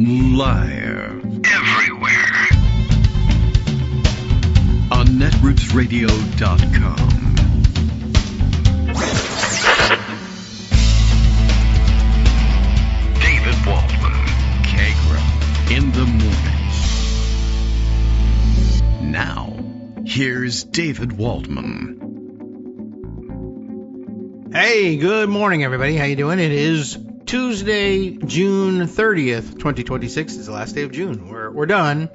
Live. Everywhere. On netrootsradio.com. David Waldman. Kagro. In the morning. Now, here's David Waldman. Hey, good morning, everybody. How you doing? It is Tuesday, June 30th, 2026. It's the last day of June. We're done.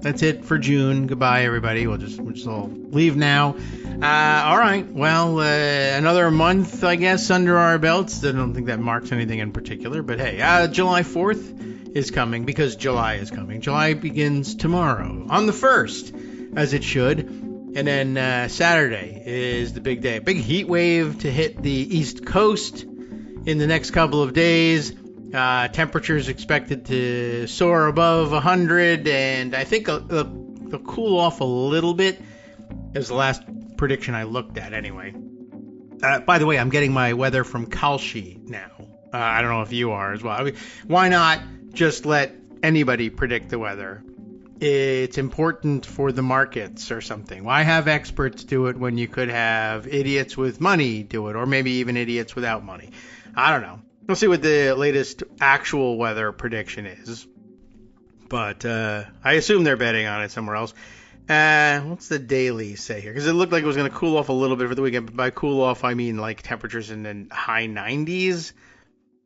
That's it for June. Goodbye, everybody. We'll just all leave now. All right. Well, another month, I guess, under our belts. I don't think that marks anything in particular, but hey, July 4th is coming because July is coming. July begins tomorrow on the 1st, as it should. And then Saturday is the big day. Big heat wave to hit the East Coast in the next couple of days. Temperatures expected to soar above 100, and I think they'll cool off a little bit. Is the last prediction I looked at anyway. By the way, I'm getting my weather from Kalshi now. I don't know if you are as well. I mean, why not just let anybody predict the weather? It's important for the markets or something. Why have experts do it when you could have idiots with money do it, or maybe even idiots without money? I don't know. We'll see what the latest actual weather prediction is. But I assume they're betting on it somewhere else. What's the daily say here? Because it looked like it was going to cool off a little bit for the weekend. But by cool off, I mean like temperatures in the high 90s.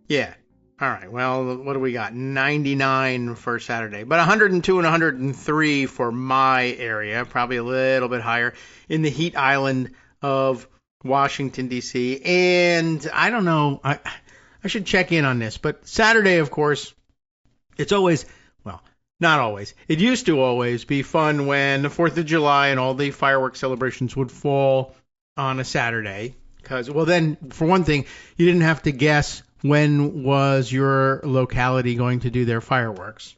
Yeah. All right, well, what do we got? 99 for Saturday, but 102 and 103 for my area, probably a little bit higher in the heat island of Washington, D.C. And I don't know, I should check in on this, but Saturday, of course, it's always, well, not always. It used to always be fun when the 4th of July and all the fireworks celebrations would fall on a Saturday. Because, well, then, for one thing, you didn't have to guess when was your locality going to do their fireworks.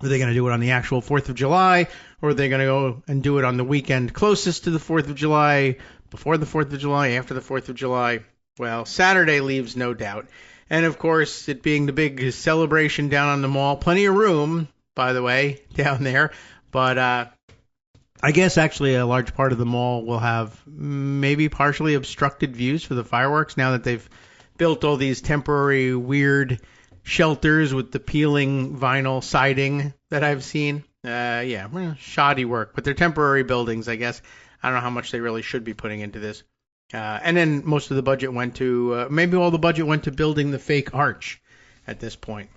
Are they going to do it on the actual 4th of July, or are they going to go and do it on the weekend closest to the 4th of July, before the 4th of July, after the 4th of July? Well, Saturday leaves no doubt. And, of course, it being the big celebration down on the mall, plenty of room, by the way, down there. But I guess actually a large part of the mall will have maybe partially obstructed views for the fireworks now that they've built all these temporary weird shelters with the peeling vinyl siding that I've seen. Shoddy work, but they're temporary buildings, I guess. I don't know how much they really should be putting into this. And then most of the budget went to, maybe all the budget went to building the fake arch at this point.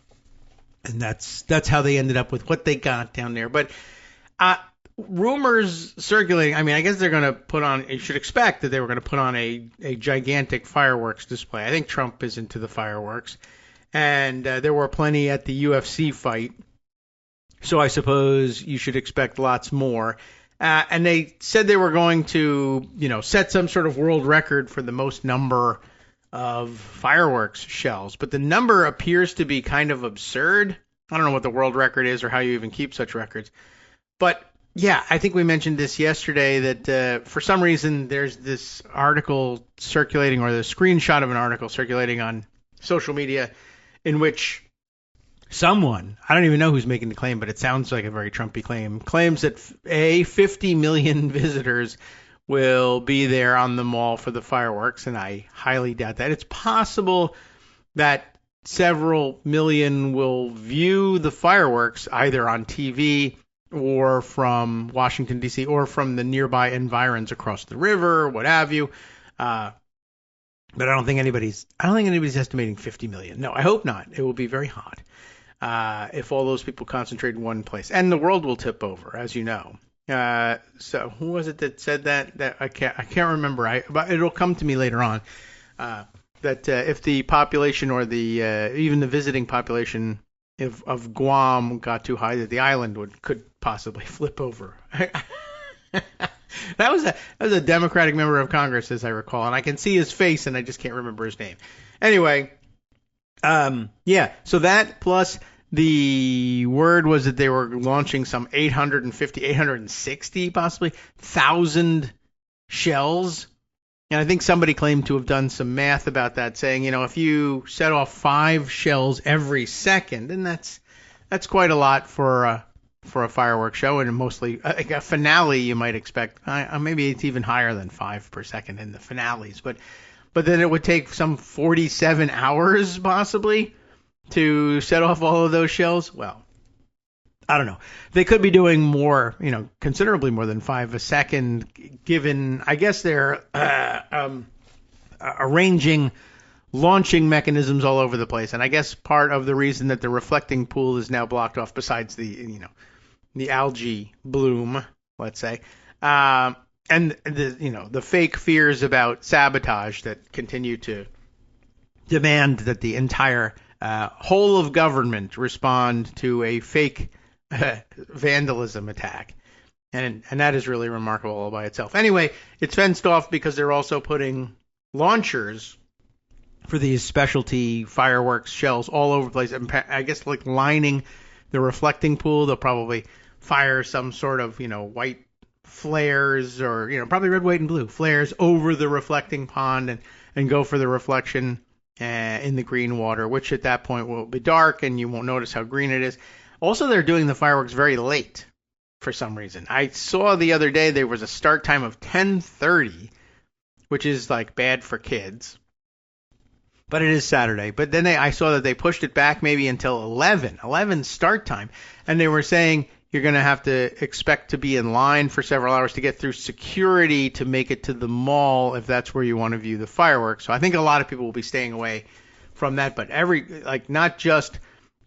And that's how they ended up with what they got down there. But rumors circulating, I mean, I guess they're going to put on, you should expect that they were going to put on a gigantic fireworks display. I think Trump is into the fireworks. And there were plenty at the UFC fight. So I suppose you should expect lots more. And they said they were going to, set some sort of world record for the most number of fireworks shells. But the number appears to be kind of absurd. I don't know what the world record is or how you even keep such records. But yeah, I think we mentioned this yesterday that for some reason there's this article circulating, or the screenshot of an article circulating on social media in which someone, I don't even know who's making the claim, but it sounds like a very Trumpy claim, claims that 50 million visitors will be there on the mall for the fireworks, and I highly doubt that. It's possible that several million will view the fireworks either on TV or from Washington, D.C., or from the nearby environs across the river, what have you. But I don't think anybody's estimating 50 million. No, I hope not. It will be very hot if all those people concentrate in one place. And the world will tip over, as you know. So who was it that said that? That I can't remember. But it'll come to me later on. That if the population or the even the visiting population of Guam got too high, that the island could possibly flip over. That was a Democratic member of Congress, as I recall, and I can see his face, and I just can't remember his name. Anyway, so that plus the word was that they were launching some 860 possibly 1,000 shells. And I think somebody claimed to have done some math about that, saying, if you set off 5 shells every second, and that's That's quite a lot for a fireworks show, and mostly a finale you might expect. Maybe it's even higher than 5 per second in the finales, but then it would take some 47 hours possibly to set off all of those shells. Well, I don't know. They could be doing more, considerably more than 5 a second, given, I guess they're arranging launching mechanisms all over the place. And I guess part of the reason that the reflecting pool is now blocked off, besides the algae bloom, let's say, and the fake fears about sabotage that continue to demand that the entire whole of government respond to a fake vandalism attack. And that is really remarkable all by itself. Anyway, it's fenced off because they're also putting launchers for these specialty fireworks shells all over the place. I guess like lining the reflecting pool. They'll probably fire some sort of, white flares or, probably red, white, and blue flares over the reflecting pond and go for the reflection in the green water, which at that point will be dark and you won't notice how green it is. Also, they're doing the fireworks very late for some reason. I saw the other day there was a start time of 10:30, which is like bad for kids. But it is Saturday. But then I saw that they pushed it back maybe until 11 start time. And they were saying you're going to have to expect to be in line for several hours to get through security to make it to the mall if that's where you want to view the fireworks. So I think a lot of people will be staying away from that. But not just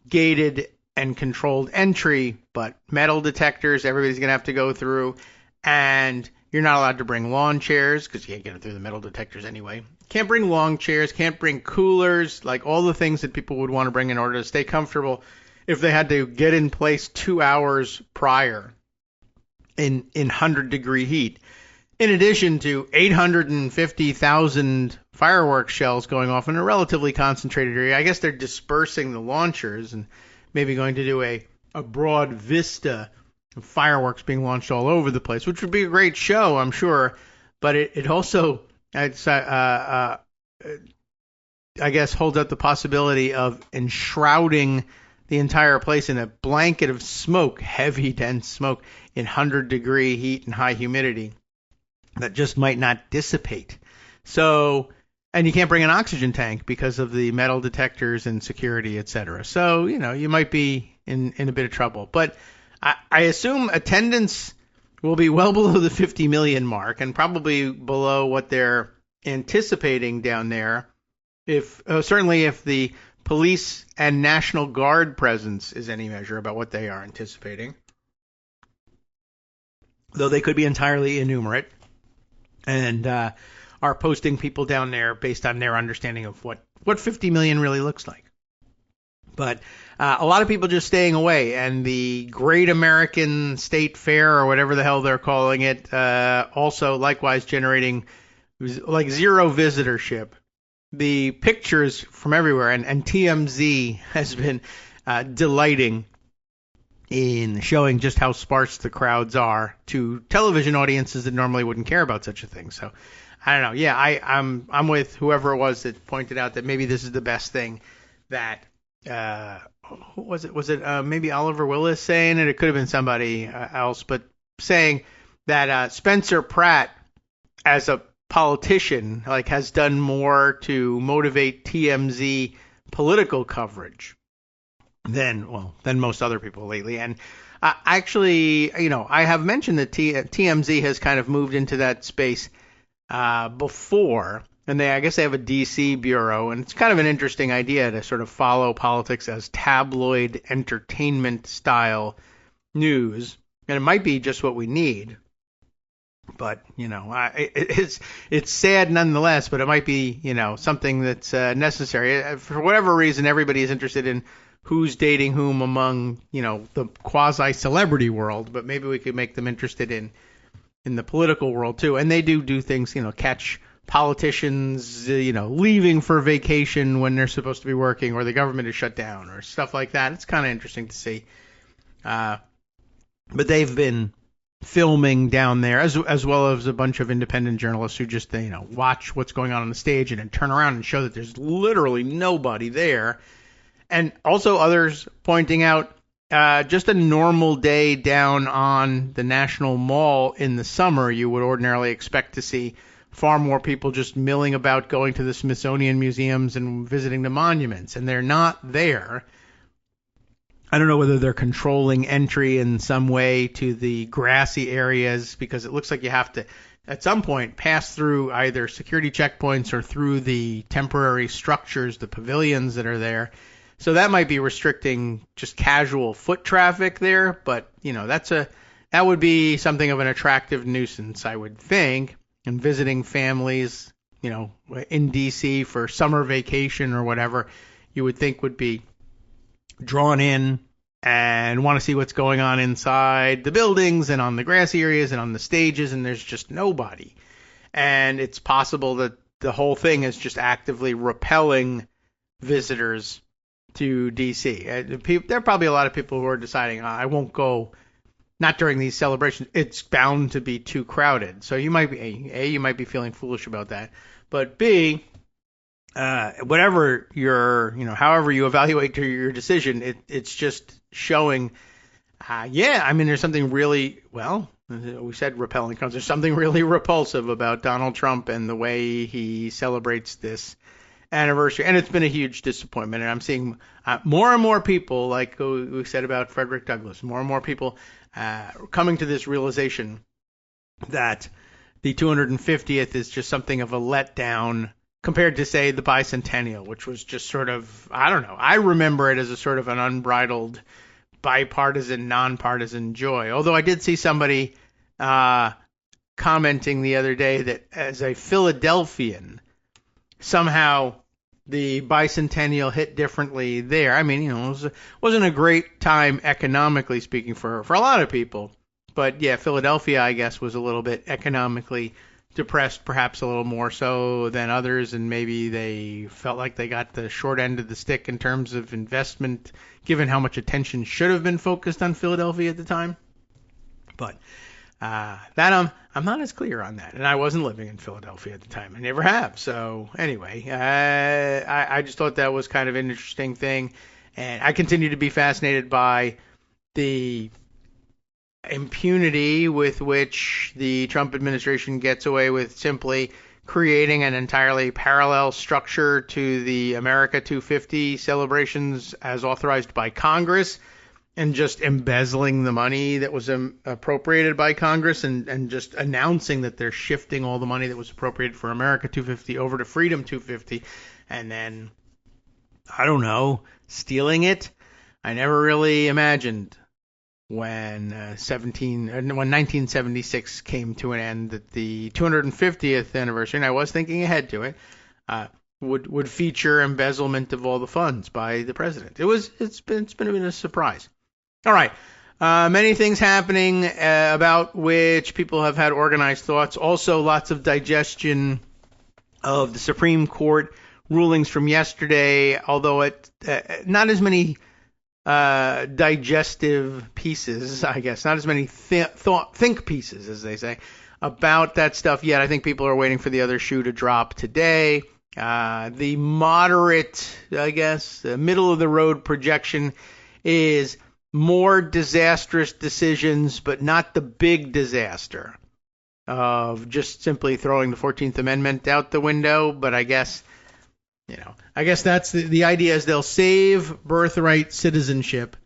gated and controlled entry, but metal detectors everybody's going to have to go through. And you're not allowed to bring lawn chairs because you can't get it through the metal detectors anyway. Can't bring long chairs, can't bring coolers, like all the things that people would want to bring in order to stay comfortable if they had to get in place 2 hours prior in 100-degree heat. In addition to 850,000 fireworks shells going off in a relatively concentrated area. I guess they're dispersing the launchers and maybe going to do a broad vista of fireworks being launched all over the place, which would be a great show, I'm sure. But it also, I guess, holds up the possibility of enshrouding the entire place in a blanket of smoke, heavy, dense smoke, in 100-degree heat and high humidity that just might not dissipate. So, and you can't bring an oxygen tank because of the metal detectors and security, etc. So, you might be in a bit of trouble. But I assume attendance will be well below the 50 million mark and probably below what they're anticipating down there. Certainly if the police and National Guard presence is any measure about what they are anticipating. Though they could be entirely innumerate and are posting people down there based on their understanding of what 50 million really looks like. But a lot of people just staying away, and the Great American State Fair, or whatever the hell they're calling it, also likewise generating like zero visitorship. The pictures from everywhere, and TMZ has been delighting in showing just how sparse the crowds are to television audiences that normally wouldn't care about such a thing. So I don't know. Yeah, I'm with whoever it was that pointed out that maybe this is the best thing that. Who was it? Was it maybe Oliver Willis saying it? It could have been somebody else, but saying that Spencer Pratt, as a politician, has done more to motivate TMZ political coverage than most other people lately. And actually, I have mentioned that TMZ has kind of moved into that space before. And I guess they have a D.C. bureau, and it's kind of an interesting idea to sort of follow politics as tabloid entertainment style news. And it might be just what we need. But, it's sad nonetheless, but it might be, something that's necessary. For whatever reason, everybody is interested in who's dating whom among, the quasi-celebrity world, but maybe we could make them interested in the political world too. And they do things, catch politicians, leaving for vacation when they're supposed to be working, or the government is shut down, or stuff like that. It's kind of interesting to see. But they've been filming down there, as well as a bunch of independent journalists who just, watch what's going on the stage and then turn around and show that there's literally nobody there. And also others pointing out just a normal day down on the National Mall in the summer, you would ordinarily expect to see far more people just milling about, going to the Smithsonian museums and visiting the monuments, and they're not there. I don't know whether they're controlling entry in some way to the grassy areas, because it looks like you have to, at some point, pass through either security checkpoints or through the temporary structures, the pavilions that are there. So that might be restricting just casual foot traffic there, but that would be something of an attractive nuisance, I would think. And visiting families, in DC for summer vacation or whatever, you would think would be drawn in and want to see what's going on inside the buildings and on the grassy areas and on the stages, and there's just nobody. And it's possible that the whole thing is just actively repelling visitors to DC. There are probably a lot of people who are deciding, I won't go, not during these celebrations. It's bound to be too crowded. So you might be, A, you might be feeling foolish about that. But B, whatever however you evaluate your decision, it's just showing, there's something really, we said repelling. There's something really repulsive about Donald Trump and the way he celebrates this anniversary. And it's been a huge disappointment. And I'm seeing more and more people, like we said about Frederick Douglass, more and more people coming to this realization that the 250th is just something of a letdown compared to, say, the bicentennial, which was just sort of, I don't know. I remember it as a sort of an unbridled, bipartisan, nonpartisan joy. Although I did see somebody commenting the other day that as a Philadelphian, somehow the bicentennial hit differently there. I mean, it wasn't a great time economically speaking for a lot of people. But yeah, Philadelphia, I guess, was a little bit economically depressed, perhaps a little more so than others, and maybe they felt like they got the short end of the stick in terms of investment, given how much attention should have been focused on Philadelphia at the time. But that I'm not as clear on that, and I wasn't living in Philadelphia at the time. I never have. So anyway, I just thought that was kind of an interesting thing, and I continue to be fascinated by the impunity with which the Trump administration gets away with simply creating an entirely parallel structure to the America 250 celebrations as authorized by Congress, and just embezzling the money that was appropriated by Congress, and just announcing that they're shifting all the money that was appropriated for America 250 over to Freedom 250, and then, I don't know, stealing it. I never really imagined when 1976 came to an end that the 250th anniversary, and I was thinking ahead to it, would feature embezzlement of all the funds by the president. It's been a surprise. All right. Many things happening about which people have had organized thoughts. Also, lots of digestion of the Supreme Court rulings from yesterday, although not as many digestive pieces, I guess, not as many think pieces, as they say, about that stuff yet. I think people are waiting for the other shoe to drop today. The moderate, I guess, middle of the road projection is more disastrous decisions, but not the big disaster of just simply throwing the 14th Amendment out the window. But I guess that's the idea, is they'll save birthright citizenship,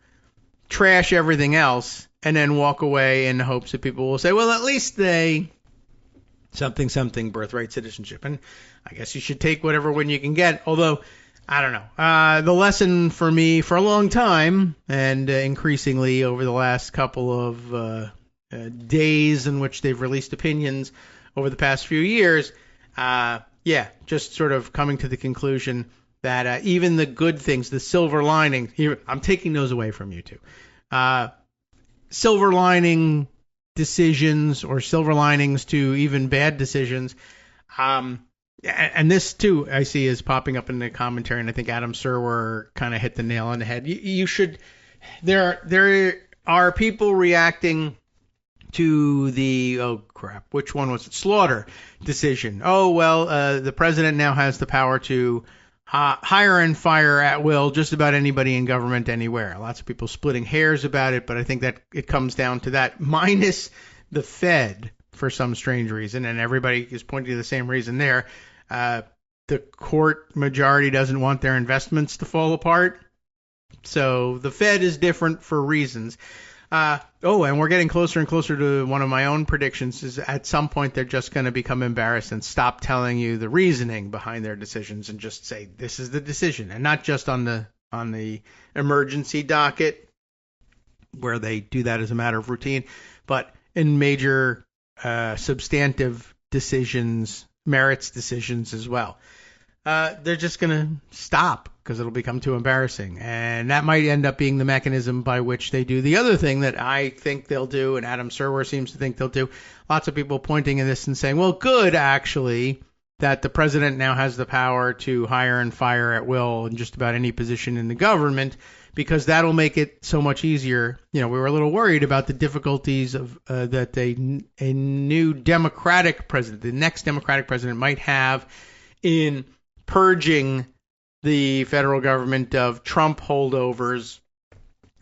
trash everything else, and then walk away in hopes that people will say, well, at least they something birthright citizenship. And I guess you should take whatever win you can get. Although, I don't know. The lesson for me for a long time, and increasingly over the last couple of days in which they've released opinions over the past few years, just sort of coming to the conclusion that even the good things, the silver lining, here, I'm taking those away from you too. Silver lining decisions, or silver linings to even bad decisions. And this too, I see, is popping up in the commentary, and I think Adam Serwer kind of hit the nail on the head. You should. There are people reacting to the which one was it? Slaughter decision. Oh well, the president now has the power to hire and fire at will just about anybody in government anywhere. Lots of people splitting hairs about it, but I think that it comes down to that, minus the Fed for some strange reason, and everybody is pointing to the same reason there. The court majority doesn't want their investments to fall apart. So the Fed is different for reasons. And we're getting closer and closer to one of my own predictions is at some point they're just going to become embarrassed and stop telling you the reasoning behind their decisions and just say this is the decision, and not just on the emergency docket where they do that as a matter of routine, but in major substantive decisions, merits decisions as well. They're just going to stop because it'll become too embarrassing. And that might end up being the mechanism by which they do the other thing that I think they'll do, and Adam Serwer seems to think they'll do. Lots of people pointing at this and saying, well, good, actually, that the president now has the power to hire and fire at will in just about any position in the government, because that'll make it so much easier. We were a little worried about the difficulties of that a new Democratic president, the next Democratic president, might have in purging the federal government of Trump holdovers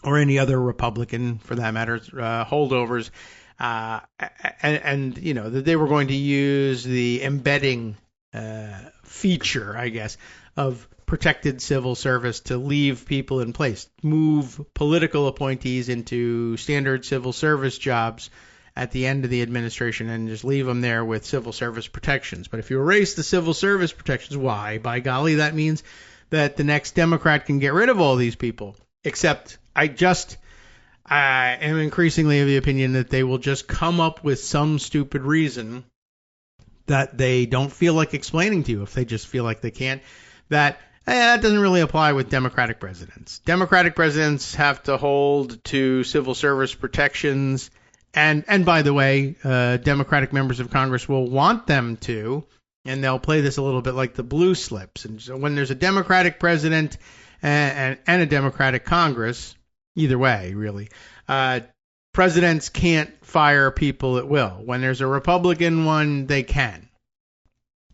or any other Republican, for that matter, holdovers, and that they were going to use the embedding feature, I guess, of protected civil service to leave people in place, move political appointees into standard civil service jobs at the end of the administration and just leave them there with civil service protections. But if you erase the civil service protections, why? By golly, that means that the next Democrat can get rid of all these people. Except I am increasingly of the opinion that they will just come up with some stupid reason that they don't feel like explaining to you if they just feel like they can't. That doesn't really apply with Democratic presidents. Democratic presidents have to hold to civil service protections. And by the way, Democratic members of Congress will want them to, and they'll play this a little bit like the blue slips. And so when there's a Democratic president and a Democratic Congress, either way, really, presidents can't fire people at will. When there's a Republican one, they can.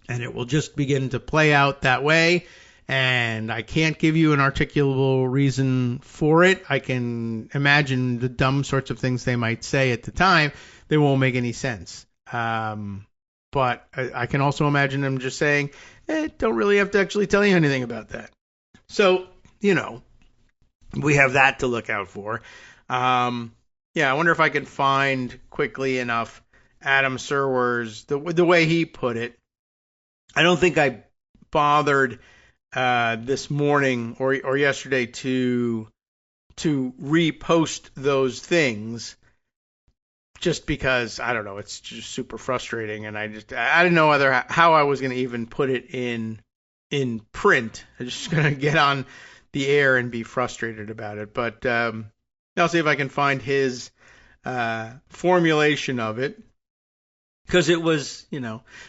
And it will just begin to play out that way. And I can't give you an articulable reason for it. I can imagine the dumb sorts of things they might say at the time. They won't make any sense. But I can also imagine them just saying, don't really have to actually tell you anything about that. So, we have that to look out for. I wonder if I can find quickly enough Adam Serwer's, the way he put it. I don't think I bothered this morning or yesterday to repost those things, just because I don't know, it's just super frustrating, and I didn't know how I was going to even put it in print. I'm just going to get on the air and be frustrated about it. But I'll see if I can find his formulation of it. Because it was,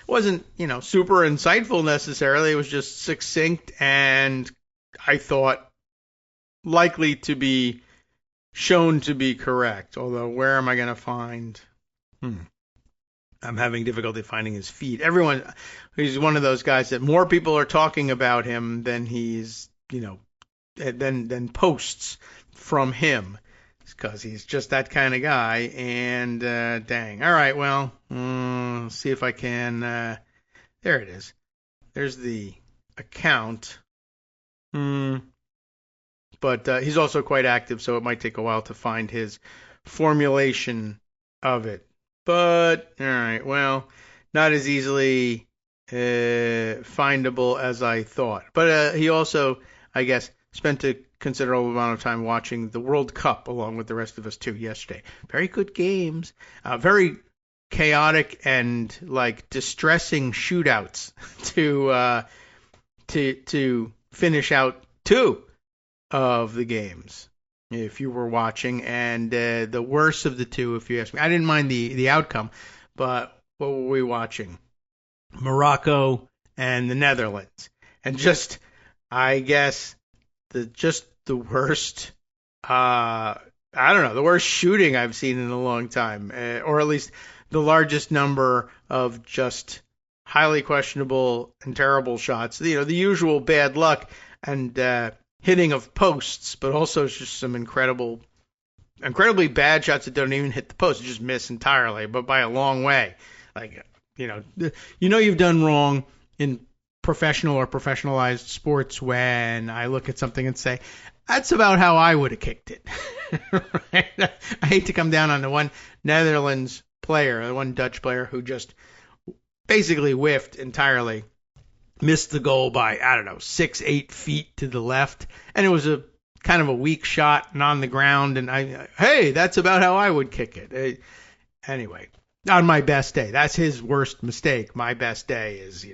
wasn't, super insightful necessarily. It was just succinct and I thought likely to be shown to be correct. Although, where am I going to find? I'm having difficulty finding his feed. He's one of those guys that more people are talking about him than he's, than posts from him. Because he's just that kind of guy, and dang. All right, well, see if I can. There it is. There's the account. But he's also quite active, so it might take a while to find his formulation of it. But, all right, well, not as easily findable as I thought. But he also, I guess, spent a considerable amount of time watching the World Cup along with the rest of us too yesterday. Very good games, very chaotic and distressing shootouts to finish out two of the games. If you were watching, and the worst of the two, if you ask me, I didn't mind the outcome, but what were we watching? Morocco and the Netherlands, and just I guess. The worst, I don't know, the worst shooting I've seen in a long time, or at least the largest number of just highly questionable and terrible shots. The usual bad luck and hitting of posts, but also just some incredibly bad shots that don't even hit the post, just miss entirely, but by a long way. Like, you've done wrong in professional or professionalized sports when I look at something and say, that's about how I would have kicked it. Right? I hate to come down on the one Netherlands player, the one Dutch player who just basically whiffed entirely, missed the goal by, 6-8 feet to the left, and it was a kind of a weak shot and on the ground, and hey, that's about how I would kick it. Anyway, on my best day. That's his worst mistake. My best day is,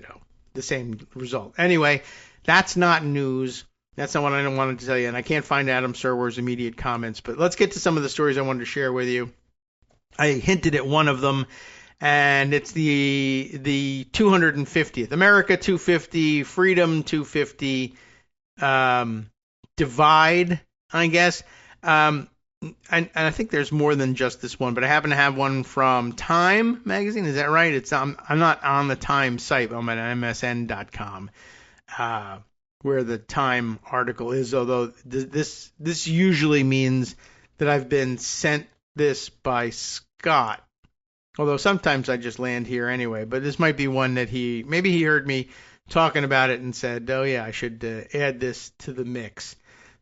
the same result. Anyway, that's not news. That's not what I wanted to tell you, and I can't find Adam Serwer's immediate comments, but let's get to some of the stories I wanted to share with you. I hinted at one of them, and it's the 250th. America 250, Freedom 250, Divide, I guess. And I think there's more than just this one, but I happen to have one from Time magazine. Is that right? I'm not on the Time site. I'm at msn.com, where the Time article is. Although this usually means that I've been sent this by Scott. Although sometimes I just land here anyway. But this might be one that maybe he heard me talking about it and said, oh yeah, I should add this to the mix.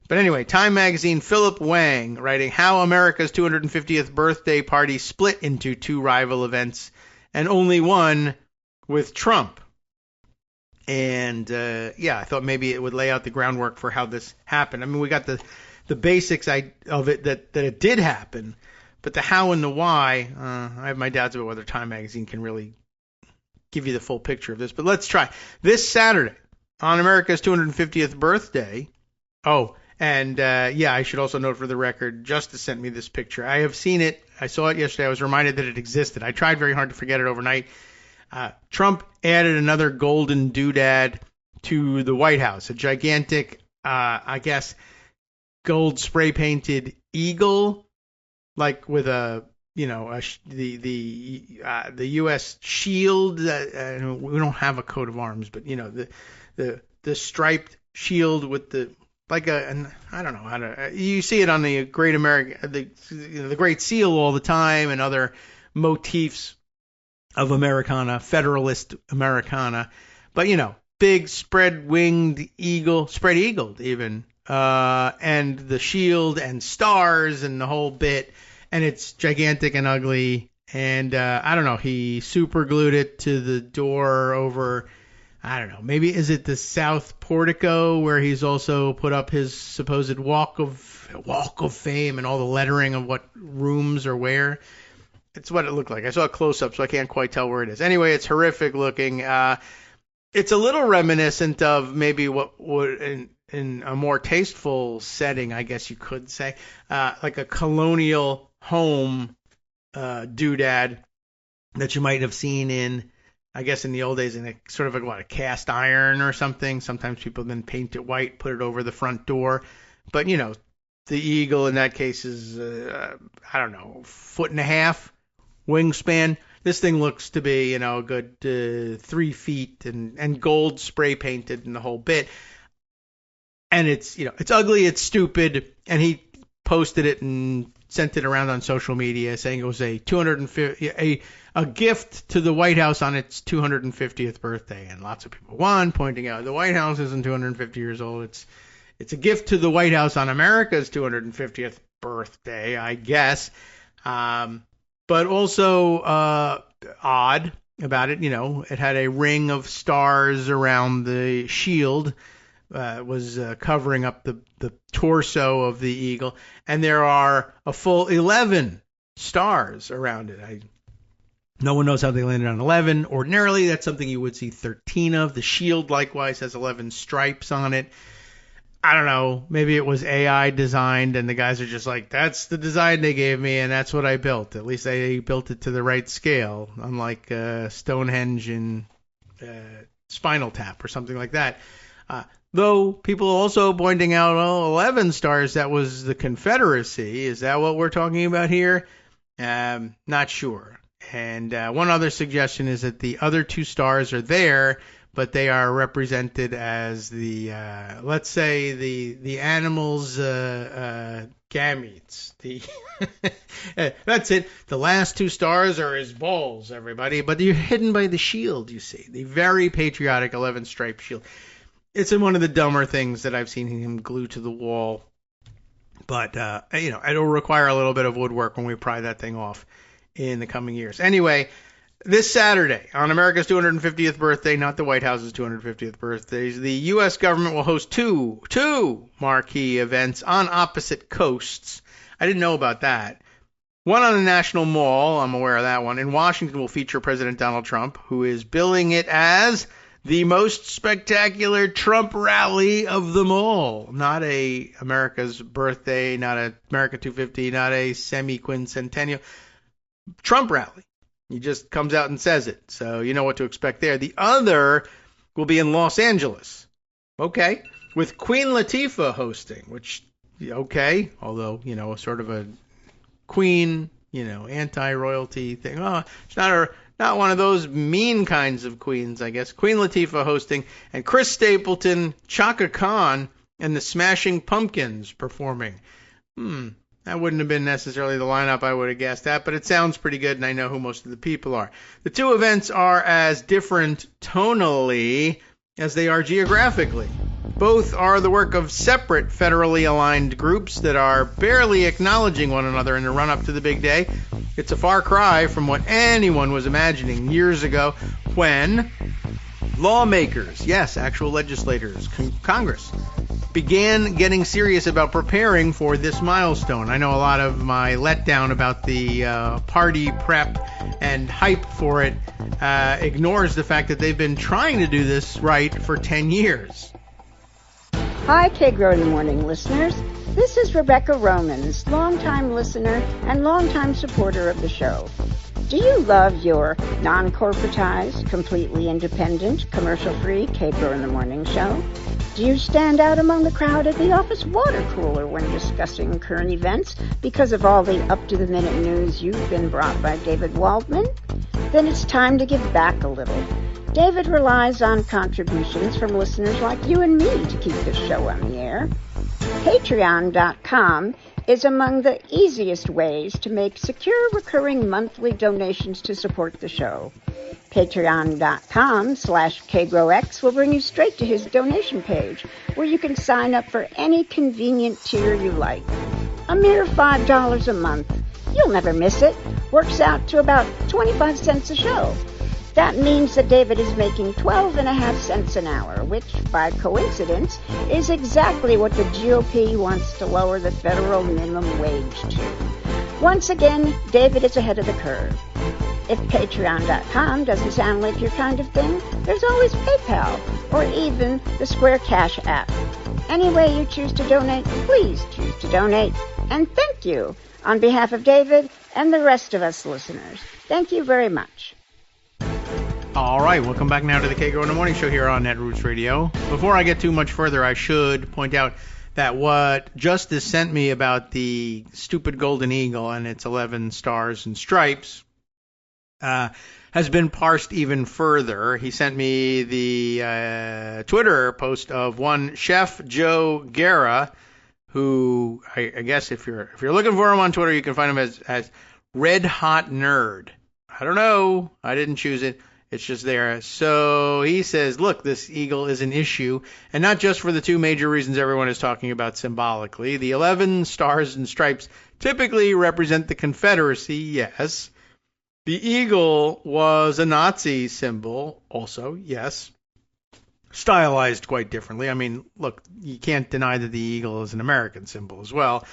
But anyway, Time magazine, Philip Wang, writing how America's 250th birthday party split into two rival events and only one with Trump. And I thought maybe it would lay out the groundwork for how this happened. I mean, we got the basics of it that it did happen, but the how and the why, I have my doubts about whether Time magazine can really give you the full picture of this. But let's try. This Saturday, on America's 250th birthday, and I should also note for the record, Justice sent me this picture. I have seen it. I saw it yesterday. I was reminded that it existed. I tried very hard to forget it overnight. Trump added another golden doodad to the White House, a gigantic, gold spray painted eagle, like with the U.S. shield. We don't have a coat of arms, but the striped shield with the I don't know how to. You see it on the Great America, the Great Seal all the time, and other motifs of Americana, Federalist Americana. But big spread-winged eagle, spread-eagled even, and the shield and stars and the whole bit, and it's gigantic and ugly. And I don't know. He super glued it to the door over. I don't know, maybe is it the South Portico where he's also put up his supposed walk of fame and all the lettering of what rooms are where? It's what it looked like. I saw a close-up, so I can't quite tell where it is. Anyway, it's horrific looking. It's a little reminiscent of maybe what would, in a more tasteful setting, I guess you could say, like a colonial home doodad that you might have seen in, I guess in the old days, in a sort of a cast iron or something. Sometimes people then paint it white, put it over the front door. But, the eagle in that case is, 1.5 foot wingspan. This thing looks to be, a good 3 feet and gold spray painted and the whole bit. And it's, it's ugly, it's stupid. And he posted it and sent it around on social media saying it was a gift to the White House on its 250th birthday. And lots of people, pointing out the White House isn't 250 years old. It's a gift to the White House on America's 250th birthday, I guess. But also odd about it, it had a ring of stars around the shield. Was covering up the torso of the eagle, and there are a full 11 stars around it. No one knows how they landed on 11. Ordinarily, that's something you would see 13 of. The shield likewise has 11 stripes on it. I don't know. Maybe it was AI designed, and the guys are just like, that's the design they gave me, and that's what I built. At least they built it to the right scale, unlike Stonehenge and Spinal Tap or something like that. Though people also pointing out, 11 stars, that was the Confederacy. Is that what we're talking about here? Not sure. And one other suggestion is that the other two stars are there, but they are represented as the, let's say, the animal's gametes. That's it. The last two stars are his balls, everybody. But you're hidden by the shield, you see. The very patriotic 11-stripe shield. It's one of the dumber things that I've seen him glue to the wall. But, it'll require a little bit of woodwork when we pry that thing off in the coming years. Anyway, this Saturday, on America's 250th birthday, not the White House's 250th birthday, the U.S. government will host two marquee events on opposite coasts. I didn't know about that. One on the National Mall, I'm aware of that one, in Washington will feature President Donald Trump, who is billing it as the most spectacular Trump rally of them all. Not a America's birthday, not a America 250, not a semi-quincentennial. Trump rally. He just comes out and says it. So you know what to expect there. The other will be in Los Angeles. Okay. With Queen Latifah hosting, which, okay, although, sort of a queen, anti-royalty thing. Oh, it's not one of those mean kinds of queens, I guess. Queen Latifah hosting, and Chris Stapleton, Chaka Khan, and the Smashing Pumpkins performing. That wouldn't have been necessarily the lineup I would have guessed at, but it sounds pretty good, and I know who most of the people are. The two events are as different tonally as they are geographically. Both are the work of separate federally aligned groups that are barely acknowledging one another in the run-up to the big day. It's a far cry from what anyone was imagining years ago when lawmakers, yes, actual legislators, Congress, began getting serious about preparing for this milestone. I know a lot of my letdown about the party prep and hype for it ignores the fact that they've been trying to do this right for 10 years. Hi, Kagro in the Morning listeners. This is Rebecca Romans, longtime listener and longtime supporter of the show. Do you love your non-corporatized, completely independent, commercial-free Kagro in the Morning show? Do you stand out among the crowd at the office water cooler when discussing current events because of all the up-to-the-minute news you've been brought by David Waldman? Then it's time to give back a little. David relies on contributions from listeners like you and me to keep this show on the air. Patreon.com is among the easiest ways to make secure recurring monthly donations to support the show. Patreon.com/KagroX will bring you straight to his donation page, where you can sign up for any convenient tier you like. A mere $5 a month. You'll never miss it. Works out to about 25 cents a show. That means that David is making 12.5 cents an hour, which, by coincidence, is exactly what the GOP wants to lower the federal minimum wage to. Once again, David is ahead of the curve. If Patreon.com doesn't sound like your kind of thing, there's always PayPal, or even the Square Cash app. Any way you choose to donate, please choose to donate. And thank you on behalf of David and the rest of us listeners. Thank you very much. All right, welcome back now to the Kagro in the Morning Show here on Netroots Radio. Before I get too much further, I should point out that what Justice sent me about the stupid golden eagle and its 11 stars and stripes has been parsed even further. He sent me the Twitter post of one Chef Joe Guerra, who I guess if you're looking for him on Twitter, you can find him as Red Hot Nerd. I don't know. I didn't choose it. It's just there. So he says, look, this eagle is an issue, and not just for the two major reasons everyone is talking about symbolically. The 11 stars and stripes typically represent the Confederacy, yes. The eagle was a Nazi symbol, also, yes. Stylized quite differently. I mean, look, you can't deny that the eagle is an American symbol as well.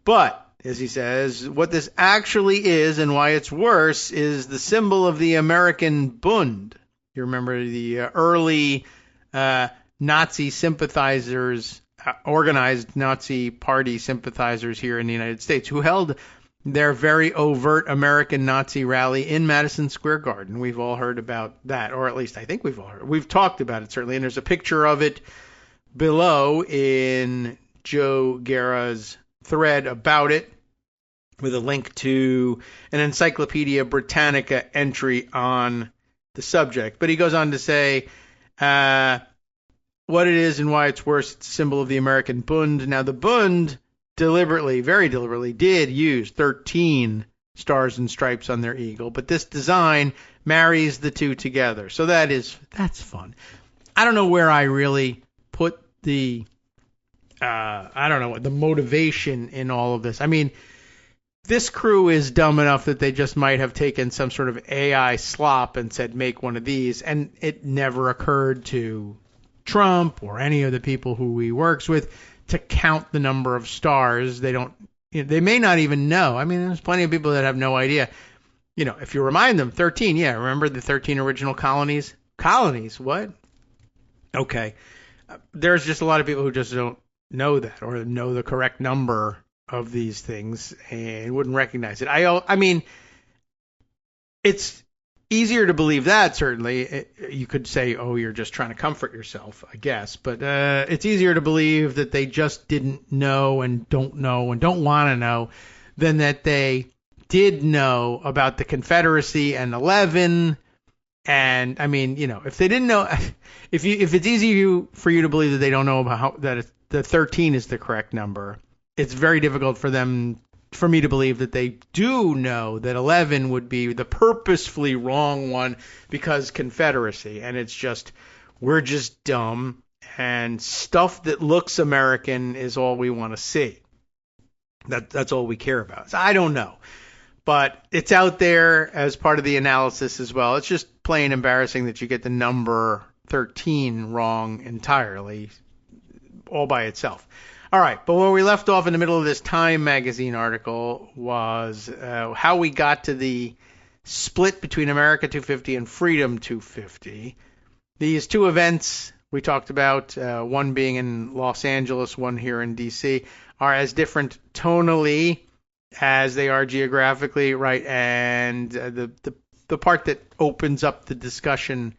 But, as he says, what this actually is and why it's worse is the symbol of the American Bund. You remember the early Nazi sympathizers, organized Nazi party sympathizers here in the United States, who held their very overt American Nazi rally in Madison Square Garden. We've all heard about that, or at least I think we've all heard. We've talked about it, certainly, and there's a picture of it below in Joe Guerra's thread about it. with a link to an Encyclopedia Britannica entry on the subject. But he goes on to say what it is and why it's worse. It's a symbol of the American Bund. Now, the Bund deliberately, very deliberately, did use 13 stars and stripes on their eagle, but this design marries the two together. So that's fun. I don't know where I really put the the motivation in all of this. I mean, this crew is dumb enough that they just might have taken some sort of AI slop and said, make one of these, and it never occurred to Trump or any of the people who he works with to count the number of stars. They may not even know. I mean, there's plenty of people that have no idea. If you remind them, 13, yeah, remember the 13 original colonies? Colonies, what? Okay. There's just a lot of people who just don't know that or know the correct number of these things and wouldn't recognize it. I mean, it's easier to believe that, certainly. You could say, oh, you're just trying to comfort yourself, I guess. But it's easier to believe that they just didn't know and don't want to know than that they did know about the Confederacy and 11. And, I mean, if they didn't know, if it's easy for you to believe that they don't know about that the 13 is the correct number, it's very difficult for me to believe that they do know that 11 would be the purposefully wrong one because Confederacy. And it's just, we're just dumb, and stuff that looks American is all we want to see. That's all we care about. So I don't know. But it's out there as part of the analysis as well. It's just plain embarrassing that you get the number 13 wrong entirely, all by itself. All right, but where we left off in the middle of this Time magazine article was how we got to the split between America 250 and Freedom 250. These two events we talked about, one being in Los Angeles, one here in D.C., are as different tonally as they are geographically, right? And the part that opens up the discussion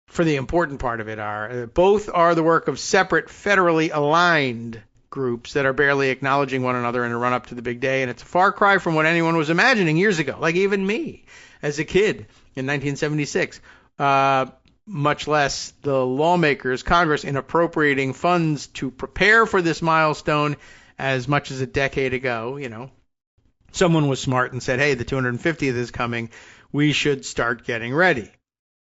for the important part of it are both are the work of separate federally aligned groups that are barely acknowledging one another in a run up to the big day. And it's a far cry from what anyone was imagining years ago, like even me as a kid in 1976, much less the lawmakers, Congress, in appropriating funds to prepare for this milestone as much as a decade ago. Someone was smart and said, hey, the 250th is coming. We should start getting ready.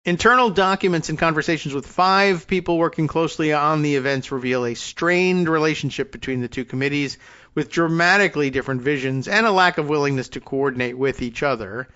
Internal documents and conversations with 5 people working closely on the events reveal a strained relationship between the two committees with dramatically different visions and a lack of willingness to coordinate with each other.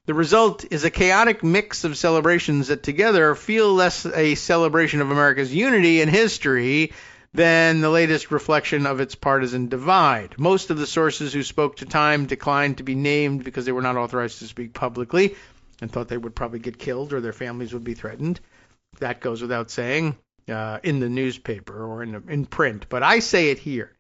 The result is a chaotic mix of celebrations that together feel less a celebration of America's unity and history than the latest reflection of its partisan divide. Most of the sources who spoke to Time declined to be named because they were not authorized to speak publicly and thought they would probably get killed or their families would be threatened. That goes without saying in the newspaper or in print, but I say it here.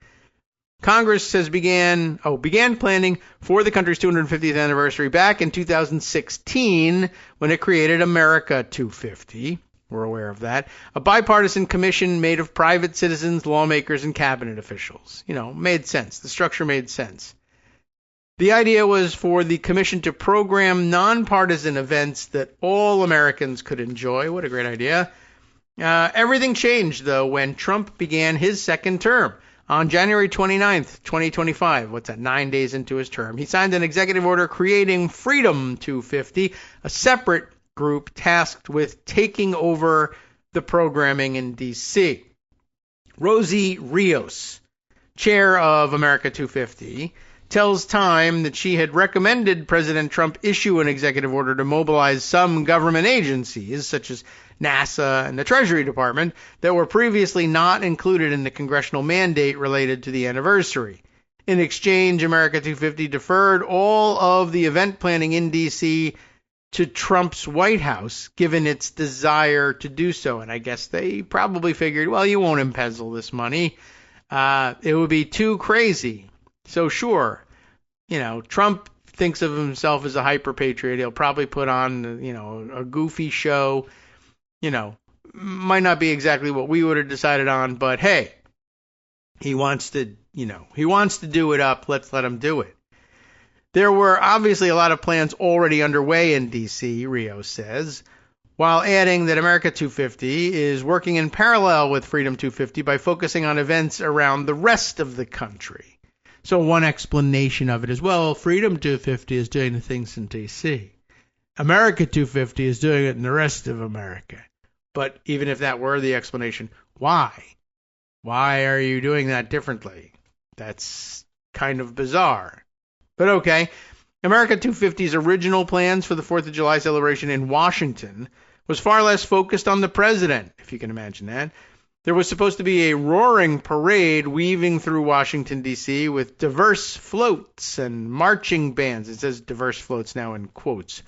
Congress began planning for the country's 250th anniversary back in 2016 when it created America 250. We're aware of that. A bipartisan commission made of private citizens, lawmakers, and cabinet officials. Made sense. The structure made sense. The idea was for the commission to program nonpartisan events that all Americans could enjoy. What a great idea. Everything changed, though, when Trump began his second term. On January 29th, 2025, 9 days into his term, he signed an executive order creating Freedom 250, a separate group tasked with taking over the programming in D.C. Rosie Rios, chair of America 250, tells Time that she had recommended President Trump issue an executive order to mobilize some government agencies, such as NASA and the Treasury Department, that were previously not included in the congressional mandate related to the anniversary. In exchange, America 250 deferred all of the event planning in D.C. to Trump's White House, given its desire to do so. And I guess they probably figured, well, you won't embezzle this money. It would be too crazy. So sure, Trump thinks of himself as a hyper-patriot. He'll probably put on, a goofy show. Might not be exactly what we would have decided on, but hey, he wants to do it up. Let's let him do it. There were obviously a lot of plans already underway in D.C., Rio says, while adding that America 250 is working in parallel with Freedom 250 by focusing on events around the rest of the country. So one explanation of it is, well, Freedom 250 is doing the things in D.C. America 250 is doing it in the rest of America. But even if that were the explanation, why? Why are you doing that differently? That's kind of bizarre. But okay, America 250's original plans for the 4th of July celebration in Washington was far less focused on the president, if you can imagine that. There was supposed to be a roaring parade weaving through Washington, D.C. with diverse floats and marching bands. It says diverse floats now in quotes.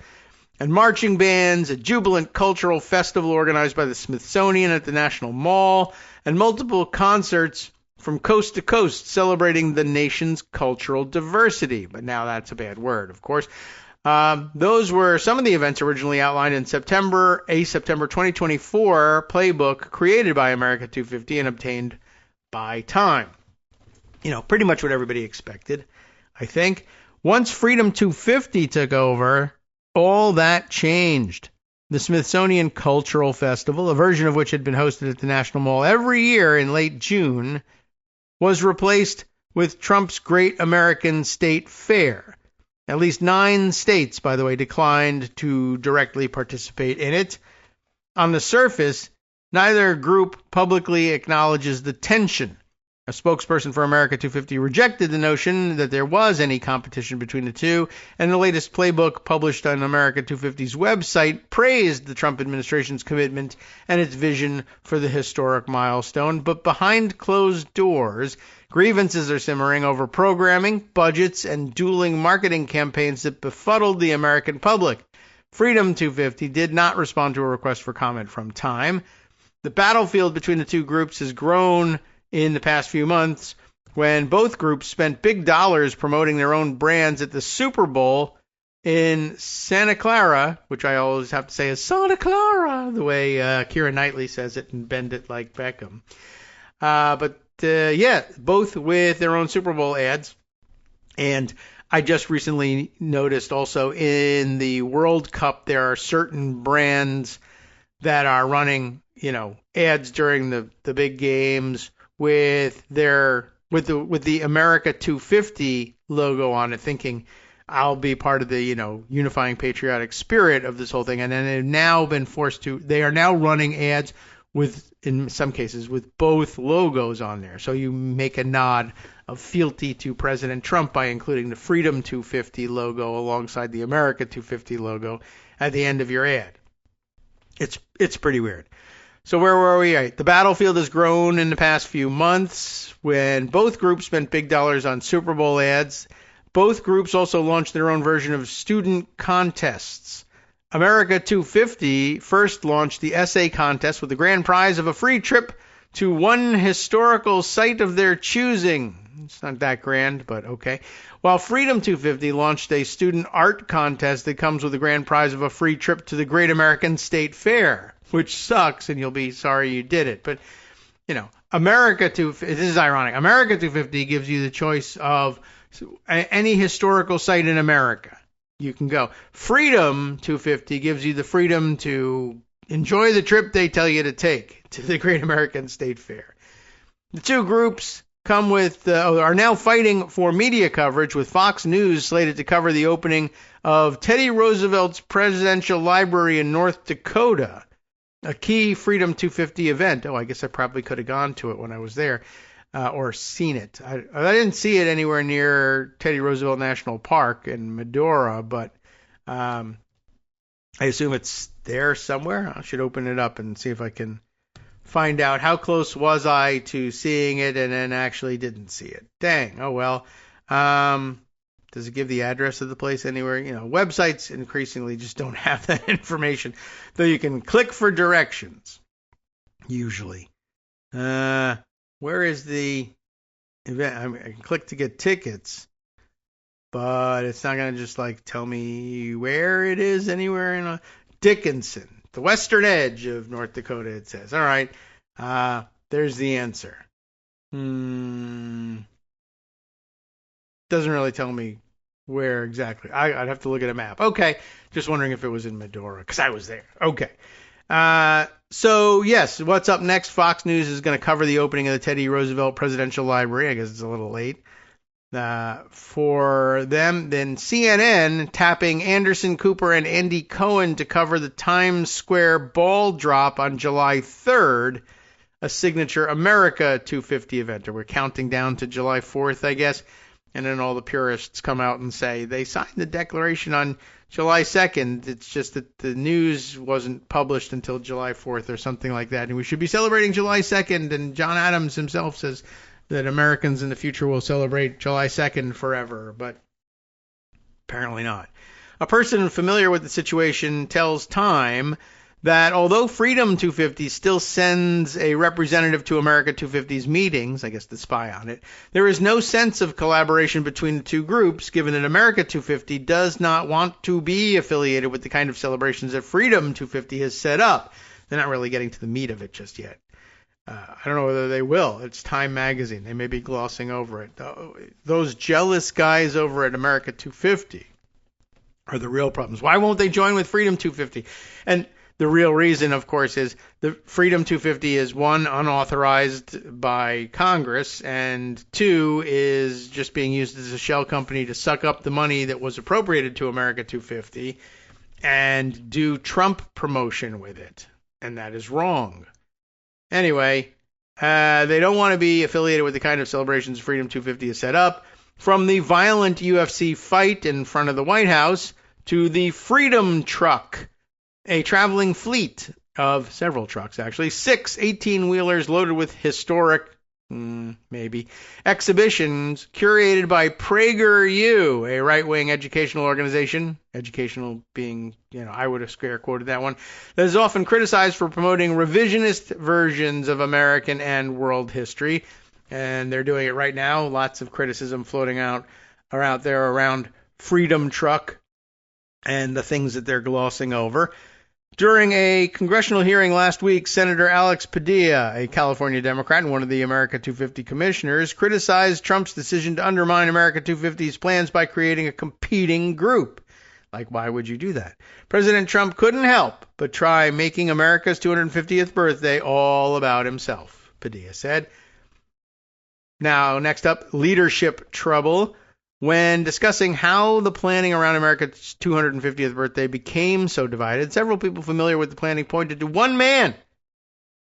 And marching bands, a jubilant cultural festival organized by the Smithsonian at the National Mall, and multiple concerts from coast to coast celebrating the nation's cultural diversity. But now that's a bad word, of course. Those were some of the events originally outlined in September 2024 playbook created by America 250 and obtained by Time. You know, pretty much what everybody expected, I think. Once Freedom 250 took over, all that changed. The Smithsonian Cultural Festival, a version of which had been hosted at the National Mall every year in late June, was replaced with Trump's Great American State Fair. At least 9 states, by the way, declined to directly participate in it. On the surface, neither group publicly acknowledges the tension. A spokesperson for America 250 rejected the notion that there was any competition between the two, and the latest playbook published on America 250's website praised the Trump administration's commitment and its vision for the historic milestone. But behind closed doors, grievances are simmering over programming, budgets, and dueling marketing campaigns that befuddled the American public. Freedom 250 did not respond to a request for comment from Time. The battlefield between the two groups has grown in the past few months when both groups spent big dollars promoting their own brands at the Super Bowl in Santa Clara, which I always have to say is Santa Clara, the way Keira Knightley says it and bend it like Beckham. Both with their own Super Bowl ads. And I just recently noticed also in the World Cup there are certain brands that are running, ads during the big games with the America 250 logo on it, thinking I'll be part of the, unifying patriotic spirit of this whole thing. And then they've now been they are now running ads with, in some cases, with both logos on there. So you make a nod of fealty to President Trump by including the Freedom 250 logo alongside the America 250 logo at the end of your ad. It's pretty weird. So where were we? The battlefield has grown in the past few months when both groups spent big dollars on Super Bowl ads. Both groups also launched their own version of student contests. America 250 first launched the essay contest with the grand prize of a free trip to one historical site of their choosing. It's not that grand, but okay. While Freedom 250 launched a student art contest that comes with the grand prize of a free trip to the Great American State Fair, which sucks, and you'll be sorry you did it. But, America 250, this is ironic. America 250 gives you the choice of any historical site in America. You can go. Freedom 250 gives you the freedom to enjoy the trip they tell you to take to the Great American State Fair. The two groups are now fighting for media coverage, with Fox News slated to cover the opening of Teddy Roosevelt's Presidential Library in North Dakota, a key Freedom 250 event. Oh, I guess I probably could have gone to it when I was there, or seen it. I didn't see it anywhere near Teddy Roosevelt National Park in Medora, but I assume it's there somewhere. I should open it up and see if I can find out how close was I to seeing it and then actually didn't see it. Dang. Oh, well. Does it give the address of the place anywhere? Websites increasingly just don't have that information, though you can click for directions, usually. Where is the event? I can click to get tickets, but it's not going to just tell me where it is anywhere in Dickinson. The western edge of North Dakota, it says. All right, there's the answer. Doesn't really tell me Where exactly? I'd have to look at a map. Okay. Just wondering if it was in Medora, because I was there. Okay. So, yes, what's up next? Fox News is going to cover the opening of the Teddy Roosevelt Presidential Library. I guess it's a little late for them. Then CNN tapping Anderson Cooper and Andy Cohen to cover the Times Square ball drop on July 3rd, a signature America 250 event. We're counting down to July 4th, I guess. And then all the purists come out and say they signed the Declaration on July 2nd. It's just that the news wasn't published until July 4th or something like that. And we should be celebrating July 2nd. And John Adams himself says that Americans in the future will celebrate July 2nd forever. But apparently not. A person familiar with the situation tells Time that although Freedom 250 still sends a representative to America 250's meetings, I guess to spy on it, there is no sense of collaboration between the two groups, given that America 250 does not want to be affiliated with the kind of celebrations that Freedom 250 has set up. They're not really getting to the meat of it just yet. I don't know whether they will. It's Time Magazine. They may be glossing over it. Those jealous guys over at America 250 are the real problems. Why won't they join with Freedom 250? And the real reason, of course, is the Freedom 250 is, one, unauthorized by Congress, and two, is just being used as a shell company to suck up the money that was appropriated to America 250 and do Trump promotion with it. And that is wrong. Anyway, they don't want to be affiliated with the kind of celebrations Freedom 250 has set up. From the violent UFC fight in front of the White House to the Freedom Truck, a traveling fleet of several trucks, actually, 6 18-wheelers loaded with historic, maybe, exhibitions curated by PragerU, a right-wing educational organization, educational being, I would have scare quoted that one, that is often criticized for promoting revisionist versions of American and world history. And they're doing it right now. Lots of criticism floating out there around Freedom Truck and the things that they're glossing over. During a congressional hearing last week, Senator Alex Padilla, a California Democrat and one of the America 250 commissioners, criticized Trump's decision to undermine America 250's plans by creating a competing group. Like, why would you do that? President Trump couldn't help but try making America's 250th birthday all about himself, Padilla said. Now, next up, leadership trouble. When discussing how the planning around America's 250th birthday became so divided, several people familiar with the planning pointed to one man.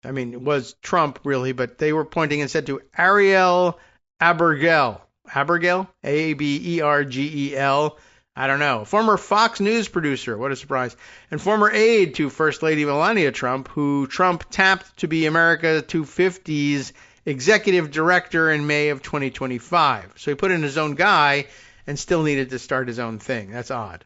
I mean, it was Trump, really, but they were pointing and said to Ariel Abigail. Abigail? Abergel? I don't know. Former Fox News producer, what a surprise, and former aide to First Lady Melania Trump, who Trump tapped to be America 250's executive director in May of 2025. So he put in his own guy and still needed to start his own thing. That's odd.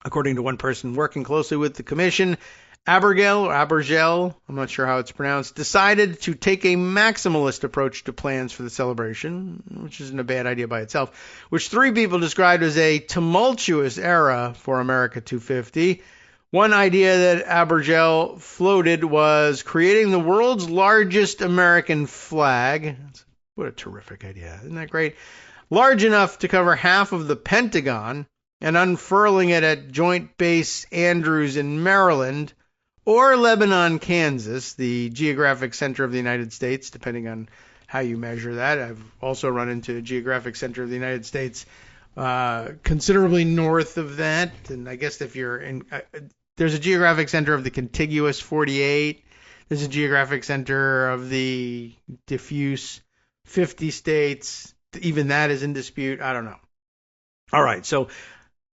According to one person working closely with the commission, Abigail, I'm not sure how it's pronounced, decided to take a maximalist approach to plans for the celebration, which isn't a bad idea by itself, which 3 people described as a tumultuous era for America 250. One idea that Abigail floated was creating the world's largest American flag. What a terrific idea. Isn't that great? Large enough to cover half of the Pentagon and unfurling it at Joint Base Andrews in Maryland or Lebanon, Kansas, the geographic center of the United States, depending on how you measure that. I've also run into a geographic center of the United States considerably north of that. And I guess if you're in... there's a geographic center of the contiguous 48. There's a geographic center of the diffuse 50 states. Even that is in dispute. I don't know. All right, so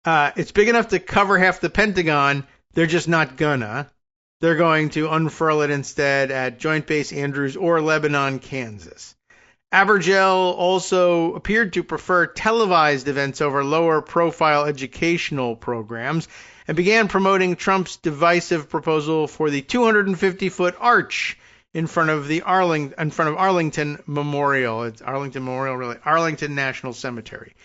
it's big enough to cover half the Pentagon. They're just not gonna. They're going to unfurl it instead at Joint Base Andrews or Lebanon, Kansas. Abigail also appeared to prefer televised events over lower-profile educational programs and began promoting Trump's divisive proposal for the 250-foot arch in front of Arlington Memorial. It's Arlington Memorial, really. Arlington National Cemetery.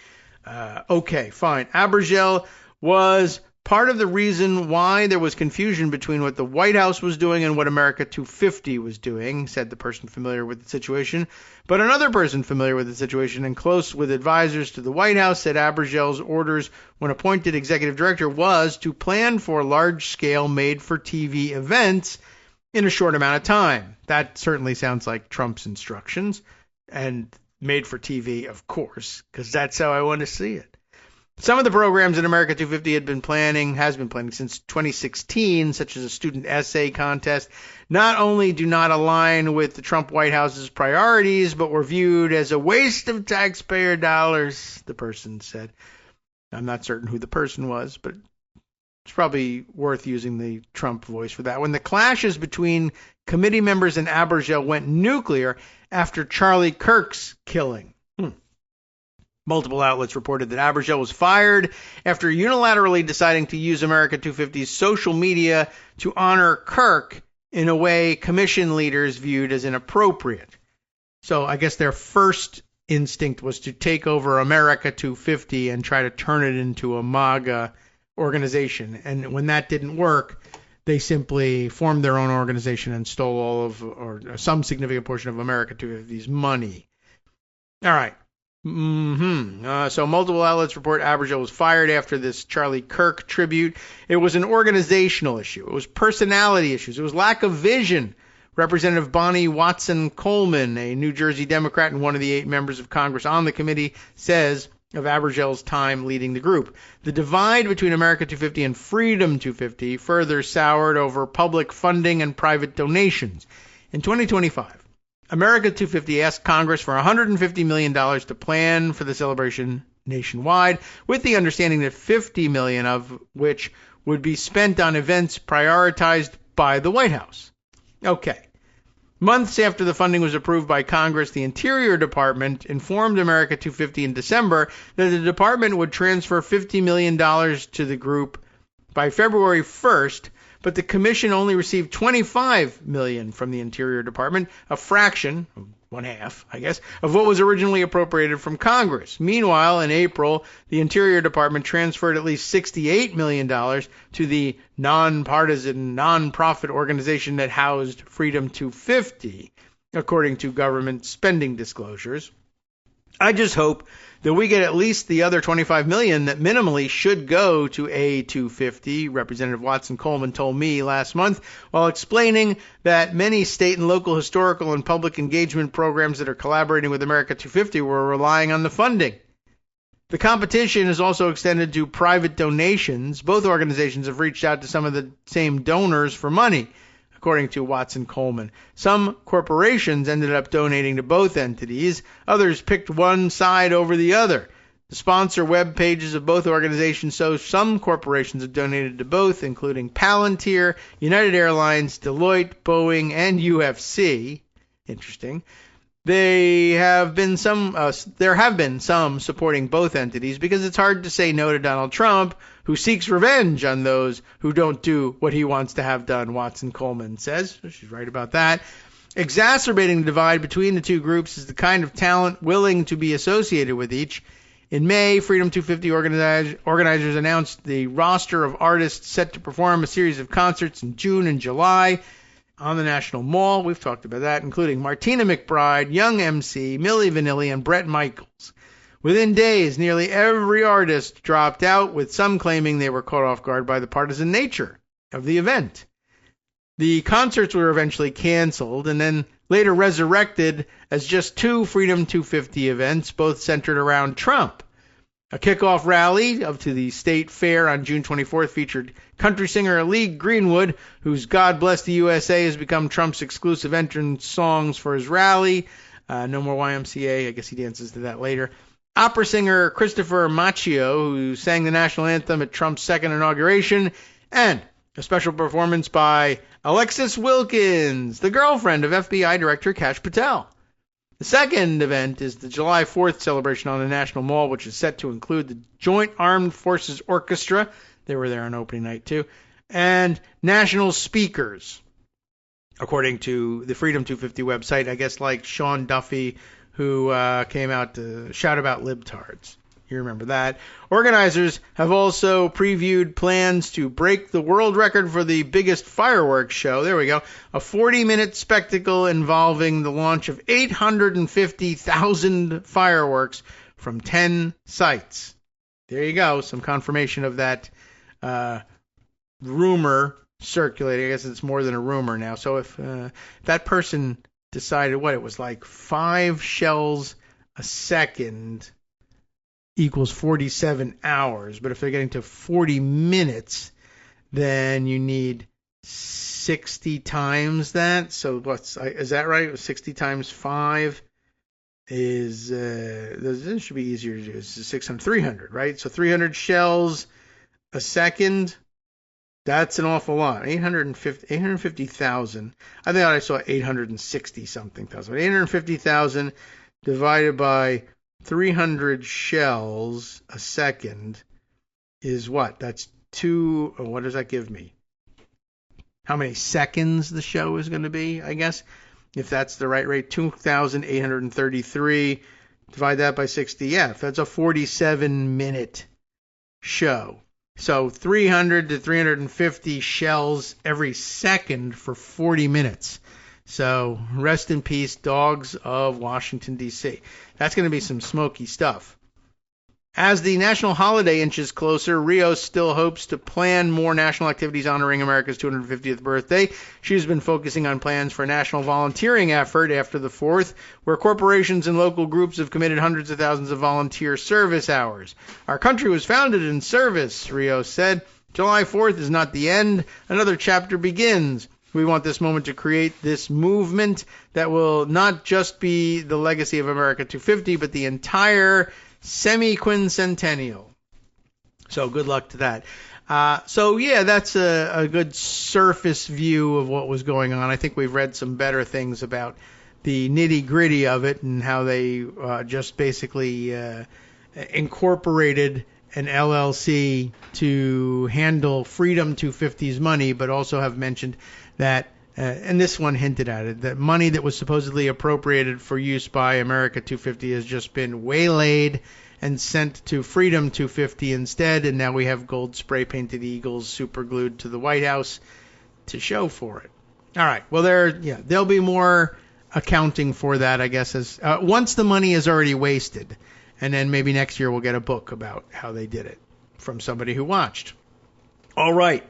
Okay, fine. Abigail was part of the reason why there was confusion between what the White House was doing and what America 250 was doing, said the person familiar with the situation. But another person familiar with the situation and close with advisors to the White House said Abigail's orders when appointed executive director was to plan for large-scale made-for-TV events in a short amount of time. That certainly sounds like Trump's instructions, and made for TV, of course, because that's how I want to see it. Some of the programs in America 250 has been planning since 2016, such as a student essay contest, not only do not align with the Trump White House's priorities, but were viewed as a waste of taxpayer dollars, the person said. I'm not certain who the person was, but it's probably worth using the Trump voice for that. When the clashes between committee members and Abigail went nuclear after Charlie Kirk's killing. Multiple outlets reported that Abigail was fired after unilaterally deciding to use America 250's social media to honor Kirk in a way commission leaders viewed as inappropriate. So I guess their first instinct was to take over America 250 and try to turn it into a MAGA organization. And when that didn't work, they simply formed their own organization and stole all of, or some significant portion of America 250's money. All right. So multiple outlets report Abigail was fired after this Charlie Kirk tribute. It was an organizational issue. It was personality issues. It was lack of vision. Representative Bonnie Watson Coleman, a New Jersey Democrat and one of the 8 members of Congress on the committee, says of Abigail's time leading the group. The divide between America 250 and Freedom 250 further soured over public funding and private donations. In 2025, America 250 asked Congress for $150 million to plan for the celebration nationwide, with the understanding that $50 million of which would be spent on events prioritized by the White House. Okay. Months after the funding was approved by Congress, the Interior Department informed America 250 in December that the department would transfer $50 million to the group by February 1st, but the commission only received $25 million from the Interior Department, a fraction, 1/2, I guess, of what was originally appropriated from Congress. Meanwhile, in April, the Interior Department transferred at least $68 million to the nonpartisan, nonprofit organization that housed Freedom 250, according to government spending disclosures. I just hope that we get at least the other $25 million that minimally should go to A250, Representative Watson Coleman told me last month, while explaining that many state and local historical and public engagement programs that are collaborating with America 250 were relying on the funding. The competition is also extended to private donations. Both organizations have reached out to some of the same donors for money, according to Watson Coleman. Some corporations ended up donating to both entities. Others picked one side over the other. The sponsor web pages of both organizations show some corporations have donated to both, including Palantir, United Airlines, Deloitte, Boeing, and UFC. Interesting. There have been some supporting both entities because it's hard to say no to Donald Trump, who seeks revenge on those who don't do what he wants to have done, Watson Coleman says. She's right about that. Exacerbating the divide between the two groups is the kind of talent willing to be associated with each. In May, Freedom 250 organizers announced the roster of artists set to perform a series of concerts in June and July on the National Mall. We've talked about that, including Martina McBride, Young MC, Milli Vanilli, and Bret Michaels. Within days, nearly every artist dropped out, with some claiming they were caught off guard by the partisan nature of the event. The concerts were eventually canceled and then later resurrected as just 2 Freedom 250 events, both centered around Trump. A kickoff rally to the state fair on June 24th featured country singer Lee Greenwood, whose God Bless the USA has become Trump's exclusive entrance songs for his rally. No more YMCA. I guess he dances to that later. Opera singer Christopher Macchio, who sang the national anthem at Trump's second inauguration. And a special performance by Alexis Wilkins, the girlfriend of FBI Director Kash Patel. The second event is the July 4th celebration on the National Mall, which is set to include the Joint Armed Forces Orchestra. They were there on opening night, too. And national speakers, according to the Freedom 250 website, I guess like Sean Duffy, who came out to shout about libtards. You remember that. Organizers have also previewed plans to break the world record for the biggest fireworks show. There we go. A 40-minute spectacle involving the launch of 850,000 fireworks from 10 sites. There you go. Some confirmation of that rumor circulating. I guess it's more than a rumor now. So if that person decided what it was like 5 shells a second equals 47 hours. But if they're getting to 40 minutes, then you need 60 times that. So is that right? 60 times 5 is, this should be easier to do. It's 300, right? So 300 shells a second. That's an awful lot. 850,000. I think I saw 860 something thousand. 850,000 divided by 300 shells a second is what? That's what does that give me? How many seconds the show is going to be, I guess, if that's the right rate. 2,833. Divide that by 60. Yeah, that's a 47-minute show. So 300 to 350 shells every second for 40 minutes. So rest in peace, dogs of Washington, D.C. That's going to be some smoky stuff. As the national holiday inches closer, Rios still hopes to plan more national activities honoring America's 250th birthday. She's been focusing on plans for a national volunteering effort after the 4th, where corporations and local groups have committed hundreds of thousands of volunteer service hours. Our country was founded in service, Rios said. July 4th is not the end. Another chapter begins. We want this moment to create this movement that will not just be the legacy of America 250, but the entire semi-quincentennial. So good luck to that. So yeah, that's a good surface view of what was going on. I think we've read some better things about the nitty-gritty of it and how they just basically incorporated an LLC to handle Freedom 250's money, but also have mentioned that, and this one hinted at it, that money that was supposedly appropriated for use by America 250 has just been waylaid and sent to Freedom 250 instead, and now we have gold spray-painted eagles super glued to the White House to show for it. All right, well, there'll be more accounting for that, I guess, as once the money is already wasted, and then maybe next year we'll get a book about how they did it from somebody who watched. All right.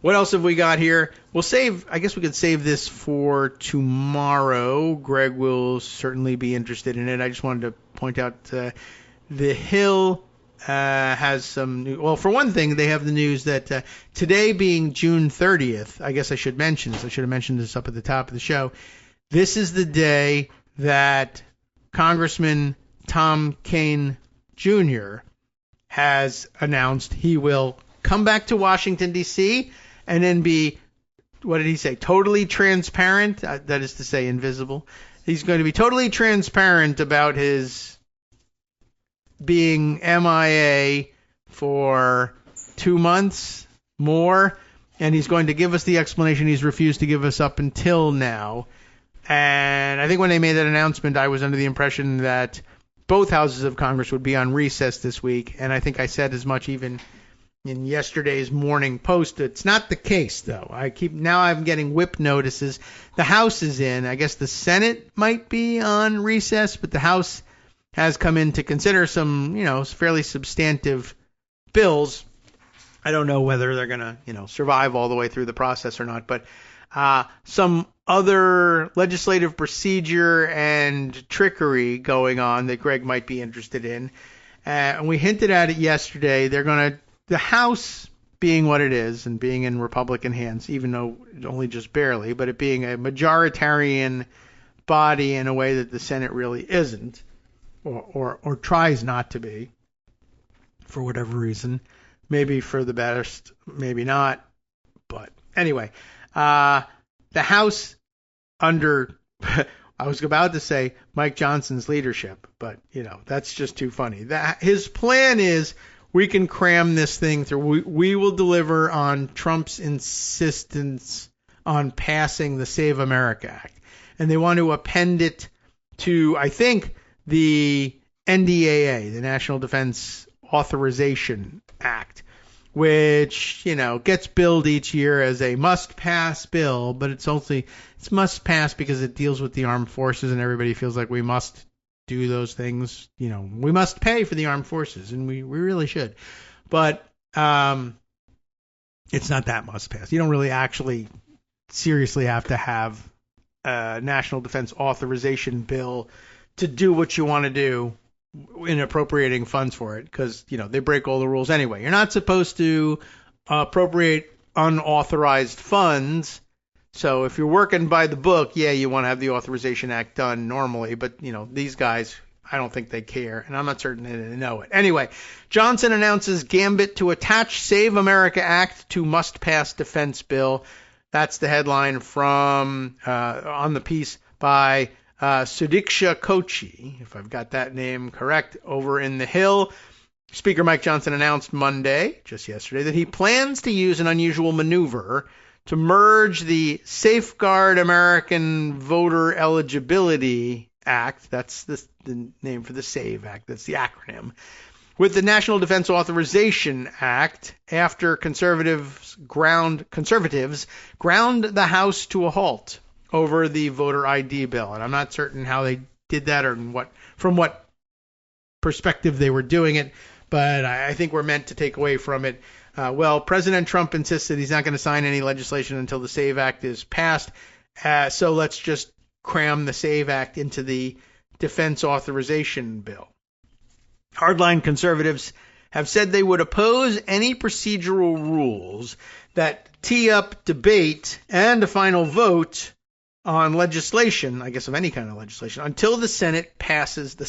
What else have we got here? I guess we could save this for tomorrow. Greg will certainly be interested in it. I just wanted to point out The Hill has some... Well, for one thing, they have the news that today being June 30th, I guess I should mention this. I should have mentioned this up at the top of the show. This is the day that Congressman Tom Kean Jr. has announced he will come back to Washington, D.C., and then be, what did he say, totally transparent? That is to say, invisible. He's going to be totally transparent about his being MIA for 2 months more, and he's going to give us the explanation he's refused to give us up until now. And I think when they made that announcement, I was under the impression that both houses of Congress would be on recess this week, and I think I said as much even in yesterday's Morning Post. It's not the case, though. I'm getting whip notices. The House is in. I guess the Senate might be on recess, but the House has come in to consider some, fairly substantive bills. I don't know whether they're going to, survive all the way through the process or not, but some other legislative procedure and trickery going on that Greg might be interested in. And we hinted at it yesterday. The House being what it is and being in Republican hands, even though only just barely, but it being a majoritarian body in a way that the Senate really isn't, or tries not to be, for whatever reason. Maybe for the best, maybe not. But anyway, the House under, I was about to say Mike Johnson's leadership, but, that's just too funny. His plan is, we can cram this thing through. We will deliver on Trump's insistence on passing the Save America Act. And they want to append it to, I think, the NDAA, the National Defense Authorization Act, which, gets billed each year as a must-pass bill, but it's must-pass because it deals with the armed forces, and everybody feels like we must do those things. We must pay for the armed forces, and we really should. But it's not that must-pass. You don't really actually seriously have to have a National Defense Authorization bill to do what you want to do in appropriating funds for it, because they break all the rules anyway. You're not supposed to appropriate unauthorized funds. So if you're working by the book, you want to have the Authorization Act done normally, but these guys, I don't think they care, and I'm not certain they know it. Anyway, Johnson announces gambit to attach Save America Act to must-pass defense bill. That's the headline from on the piece by Sudiksha Kochi, if I've got that name correct, over in the Hill. Speaker Mike Johnson announced Monday, just yesterday, that he plans to use an unusual maneuver to merge the Safeguard American Voter Eligibility Act, that's the name for the SAVE Act, that's the acronym, with the National Defense Authorization Act after conservatives ground the House to a halt over the voter ID bill. And I'm not certain how they did that or from what perspective they were doing it, but I think we're meant to take away from it. President Trump insists that he's not going to sign any legislation until the SAVE Act is passed. So let's just cram the SAVE Act into the defense authorization bill. Hardline conservatives have said they would oppose any procedural rules that tee up debate and a final vote on legislation, I guess of any kind of legislation, until the Senate passes the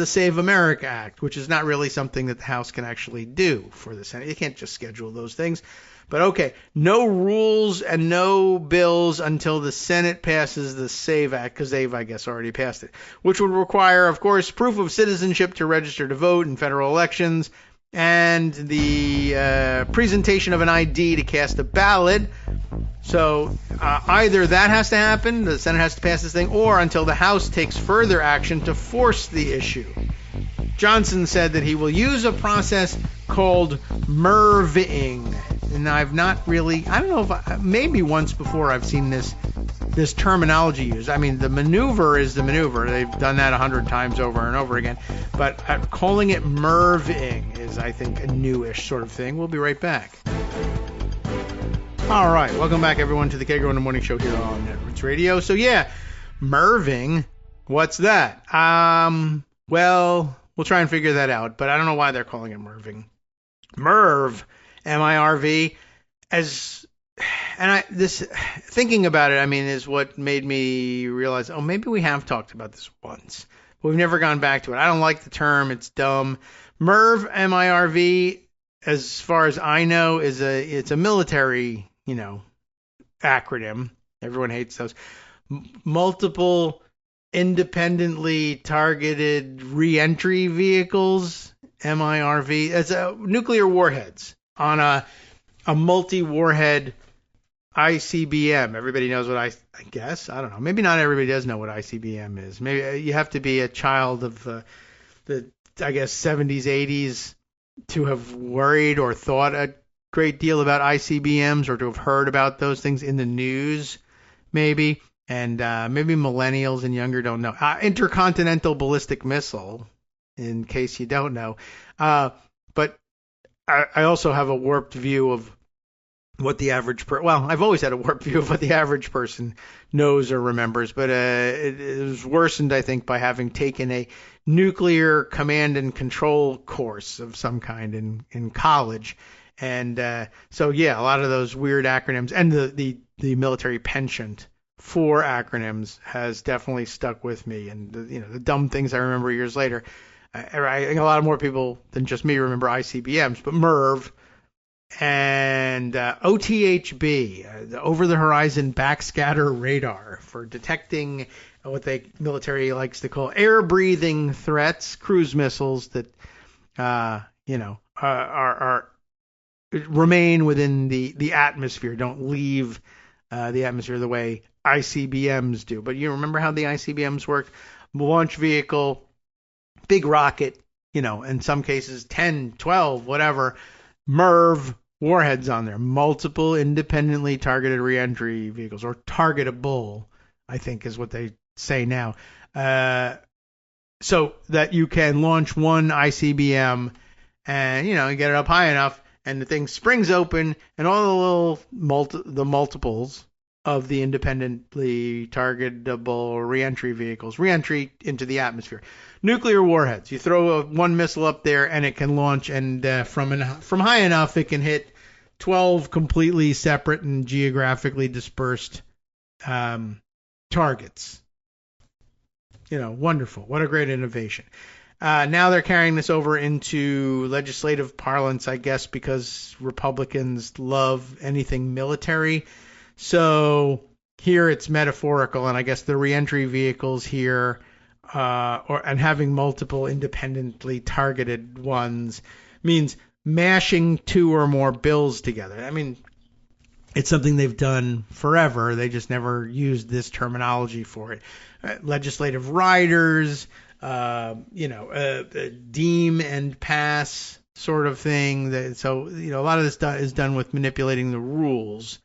Save America Act, which is not really something that the House can actually do for the Senate. You can't just schedule those things. But okay, no rules and no bills until the Senate passes the SAVE Act, because they've, I guess, already passed it, which would require, of course, proof of citizenship to register to vote in federal elections and the presentation of an ID to cast a ballot. So either that has to happen, the Senate has to pass this thing, or until the House takes further action to force the issue. Johnson said that he will use a process called MERVing. And I've not really, I don't know if, maybe once before I've seen this terminology used. I mean, the maneuver is the maneuver. They've done that 100 times over and over again. But calling it MERVing is, I think, a newish sort of thing. We'll be right back. All right. Welcome back, everyone, to the Kagro in the Morning Show here on Networks Radio. So, MERVing, what's that? Well, we'll try and figure that out. But I don't know why they're calling it MERVing. MERV, M-I-R-V, thinking about it, is what made me realize, maybe we have talked about this once, but we've never gone back to it. I don't like the term. It's dumb. MERV, M-I-R-V, as far as I know, it's a military, acronym. Everyone hates those. Multiple independently targeted reentry vehicles, MIRV. It's nuclear warheads on a multi-warhead ICBM. Everybody knows what I guess. I don't know. Maybe not everybody does know what ICBM is. Maybe you have to be a child of the 70s, 80s to have worried or thought a great deal about ICBMs or to have heard about those things in the news, maybe. And maybe millennials and younger don't know. Intercontinental ballistic missile, in case you don't know. But I also have a warped view of what the average I've always had a warped view of what the average person knows or remembers. But it was worsened, I think, by having taken a nuclear command and control course of some kind in college. And so, a lot of those weird acronyms and the military penchant for acronyms has definitely stuck with me. And the dumb things I remember years later. I think a lot of more people than just me remember ICBMs, but MERV and OTHB, the over-the-horizon backscatter radar for detecting what the military likes to call air-breathing threats, cruise missiles that remain within the atmosphere, don't leave the atmosphere the way ICBMs do. But you remember how the ICBMs work? Launch vehicle big rocket, in some cases 10, 12, whatever, MIRV warheads on there, multiple independently targeted reentry vehicles, or targetable, I think is what they say now, so that you can launch one ICBM and, get it up high enough and the thing springs open and all the multiples of the independently targetable reentry vehicles, reentry into the atmosphere. Nuclear warheads. You throw one missile up there and it can launch, and from high enough it can hit 12 completely separate and geographically dispersed targets. Wonderful. What a great innovation. Now they're carrying this over into legislative parlance, I guess, because Republicans love anything military. So here it's metaphorical, and I guess the reentry vehicles here, and having multiple independently targeted ones, means mashing two or more bills together. I mean, it's something they've done forever. They just never used this terminology for it. Legislative riders, deem and pass sort of thing. So, a lot of this is done with manipulating the rules,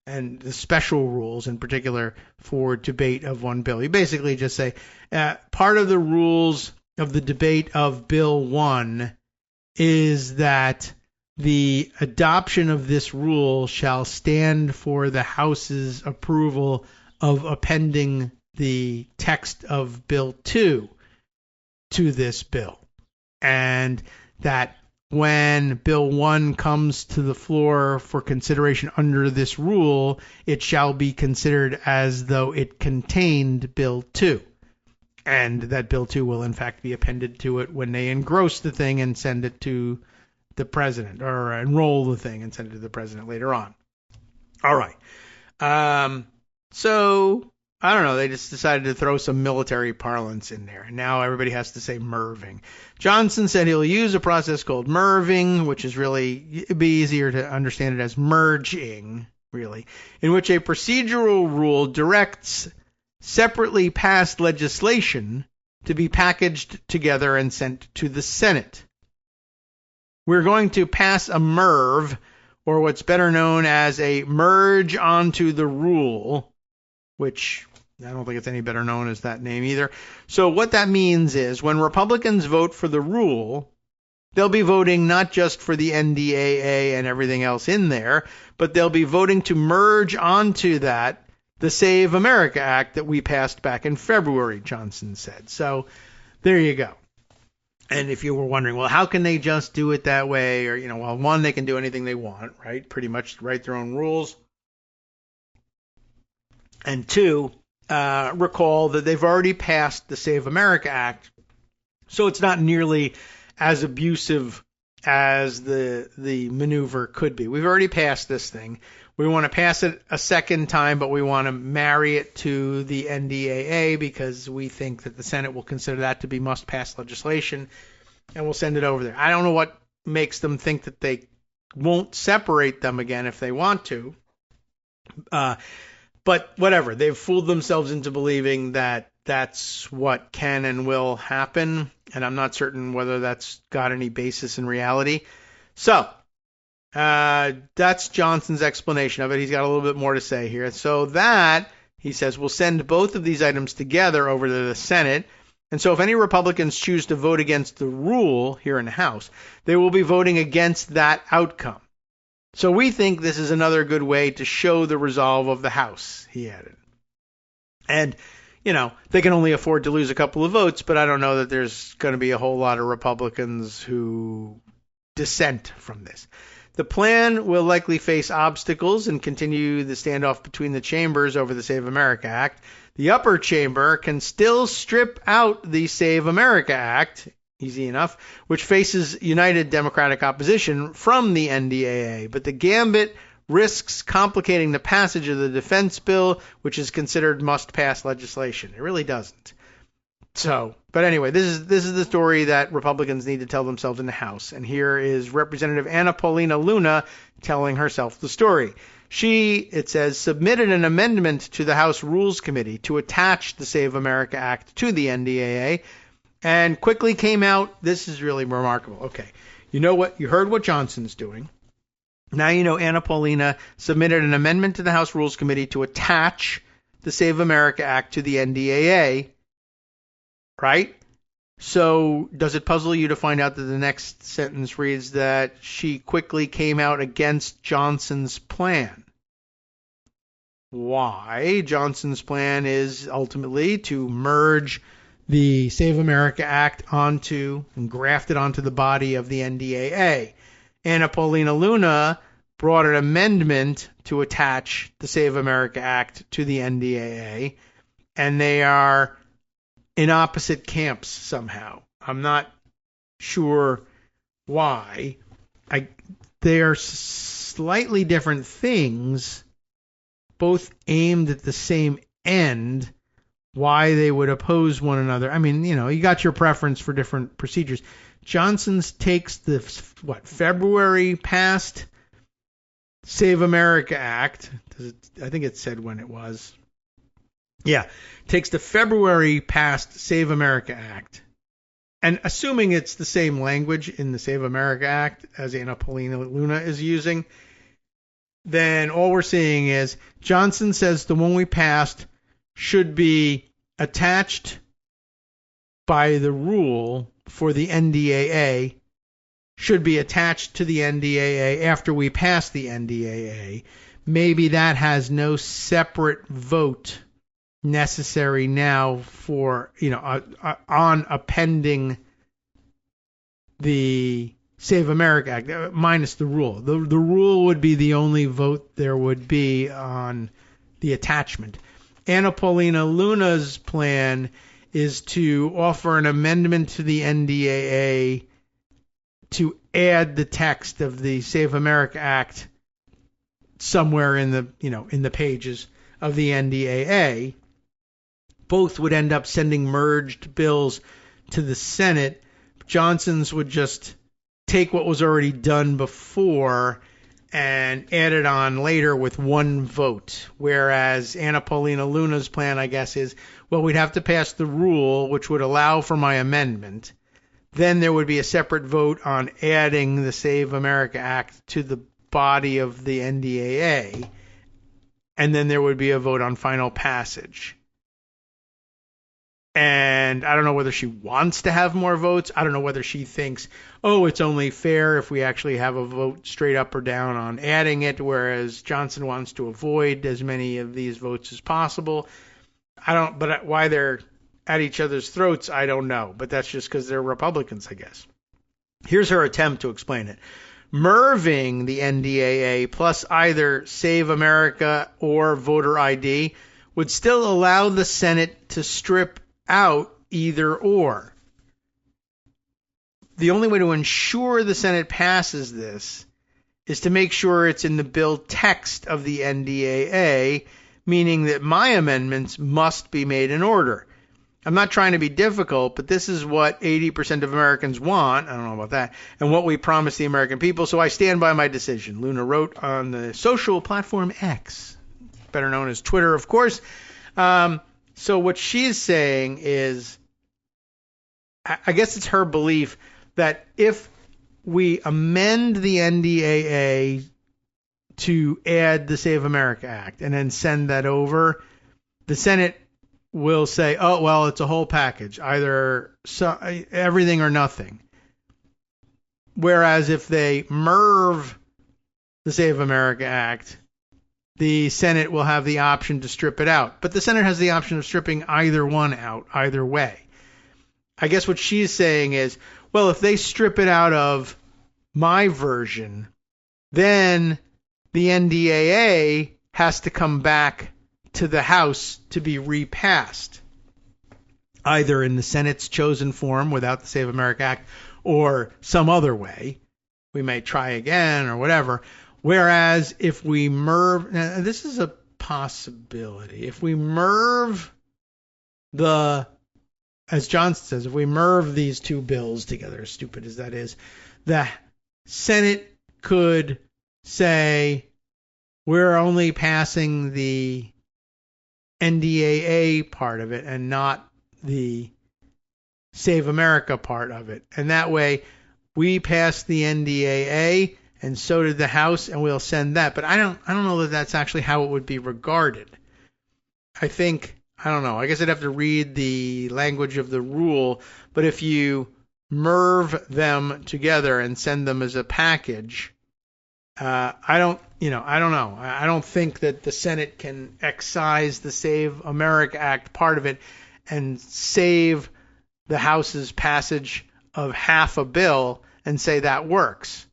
and the special rules in particular for debate of one bill. You basically just say part of the rules of the debate of Bill 1 is that the adoption of this rule shall stand for the House's approval of appending the text of Bill 2 to this bill, and that when Bill 1 comes to the floor for consideration under this rule, it shall be considered as though it contained Bill 2, and that Bill 2 will in fact be appended to it when they engross the thing and send it to the president, or enroll the thing and send it to the president later on. All right. So I don't know, they just decided to throw some military parlance in there. Now everybody has to say MIRVing. Johnson said he'll use a process called MIRVing, which is really, it'd be easier to understand it as merging, really, in which a procedural rule directs separately passed legislation to be packaged together and sent to the Senate. We're going to pass a MIRV, or what's better known as a merge onto the rule, which I don't think it's any better known as that name either. So what that means is when Republicans vote for the rule, they'll be voting not just for the NDAA and everything else in there, but they'll be voting to merge onto that the Save America Act that we passed back in February, Johnson said. So there you go. And if you were wondering, well, how can they just do it that way? Or, well, one, they can do anything they want, right? Pretty much write their own rules. And two, recall that they've already passed the Save America Act, so it's not nearly as abusive as the maneuver could be. We've already passed this thing. We want to pass it a second time, but we want to marry it to the NDAA because we think that the Senate will consider that to be must-pass legislation, and we'll send it over there. I don't know what makes them think that they won't separate them again if they want to. But whatever, they've fooled themselves into believing that that's what can and will happen, and I'm not certain whether that's got any basis in reality. So that's Johnson's explanation of it. He's got a little bit more to say here. So that, he says, will send both of these items together over to the Senate. And so if any Republicans choose to vote against the rule here in the House, they will be voting against that outcome. So we think this is another good way to show the resolve of the House, he added. And, they can only afford to lose a couple of votes, but I don't know that there's going to be a whole lot of Republicans who dissent from this. The plan will likely face obstacles and continue the standoff between the chambers over the Save America Act. The upper chamber can still strip out the Save America Act, easy enough, which faces united Democratic opposition from the NDAA. But the gambit risks complicating the passage of the defense bill, which is considered must-pass legislation. It really doesn't. So, but anyway, this is the story that Republicans need to tell themselves in the House. And here is Representative Anna Paulina Luna telling herself the story. She, it says, submitted an amendment to the House Rules Committee to attach the Save America Act to the NDAA, and quickly came out. This is really remarkable. Okay, you know what? You heard what Johnson's doing. Now you know Anna Paulina submitted an amendment to the House Rules Committee to attach the Save America Act to the NDAA, right? So does it puzzle you to find out that the next sentence reads that she quickly came out against Johnson's plan? Why? Johnson's plan is ultimately to merge the Save America Act onto and graft it onto the body of the NDAA. Anna Paulina Luna brought an amendment to attach the Save America Act to the NDAA, and they are in opposite camps somehow. I'm not sure why. They are slightly different things, both aimed at the same end. Why they would oppose one another. I mean, you got your preference for different procedures. Johnson's takes the, February passed Save America Act. I think it said when it was. Yeah, takes the February passed Save America Act, and assuming it's the same language in the Save America Act as Anna Paulina Luna is using, then all we're seeing is Johnson says the one we passed should be attached by the rule for the NDAA, should be attached to the NDAA after we pass the NDAA. Maybe that has no separate vote necessary now for, on appending the Save America Act, minus the rule. The rule would be the only vote there would be on the attachment. Anna Paulina Luna's plan is to offer an amendment to the NDAA to add the text of the Save America Act somewhere in the pages of the NDAA. Both would end up sending merged bills to the Senate. Johnson's would just take what was already done before and add it on later with one vote. Whereas Anna Paulina Luna's plan, I guess, is, well, we'd have to pass the rule, which would allow for my amendment. Then there would be a separate vote on adding the Save America Act to the body of the NDAA. And then there would be a vote on final passage. And I don't know whether she wants to have more votes. I don't know whether she thinks, it's only fair if we actually have a vote straight up or down on adding it, whereas Johnson wants to avoid as many of these votes as possible. But why they're at each other's throats, I don't know. But that's just because they're Republicans, I guess. Here's her attempt to explain it. Merging the NDAA plus either Save America or voter ID would still allow the Senate to strip out either or. The only way to ensure the Senate passes this is to make sure it's in the bill text of the NDAA, meaning that my amendments must be made in order. I'm not trying to be difficult, but this is what 80% of Americans want. I don't know about that. And what we promised the American people, so I stand by my decision. Luna wrote on the social platform X, better known as Twitter, of course. So what she's saying is, I guess it's her belief that if we amend the NDAA to add the Save America Act and then send that over, the Senate will say, it's a whole package, either everything or nothing. Whereas if they merge the Save America Act, the Senate will have the option to strip it out. But the Senate has the option of stripping either one out, either way. I guess what she's saying is, if they strip it out of my version, then the NDAA has to come back to the House to be repassed, either in the Senate's chosen form without the Save America Act or some other way. We may try again or whatever. Whereas if we merge, this is a possibility. If we merge as Johnson says, if we merge these two bills together, as stupid as that is, the Senate could say, we're only passing the NDAA part of it and not the Save America part of it. And that way we passed the NDAA and so did the House, and we'll send that. But I don't know that that's actually how it would be regarded. I don't know. I guess I'd have to read the language of the rule, but if you merge them together and send them as a package, I don't know. I don't think that the Senate can excise the Save America Act part of it and save the House's passage of half a bill and say that works.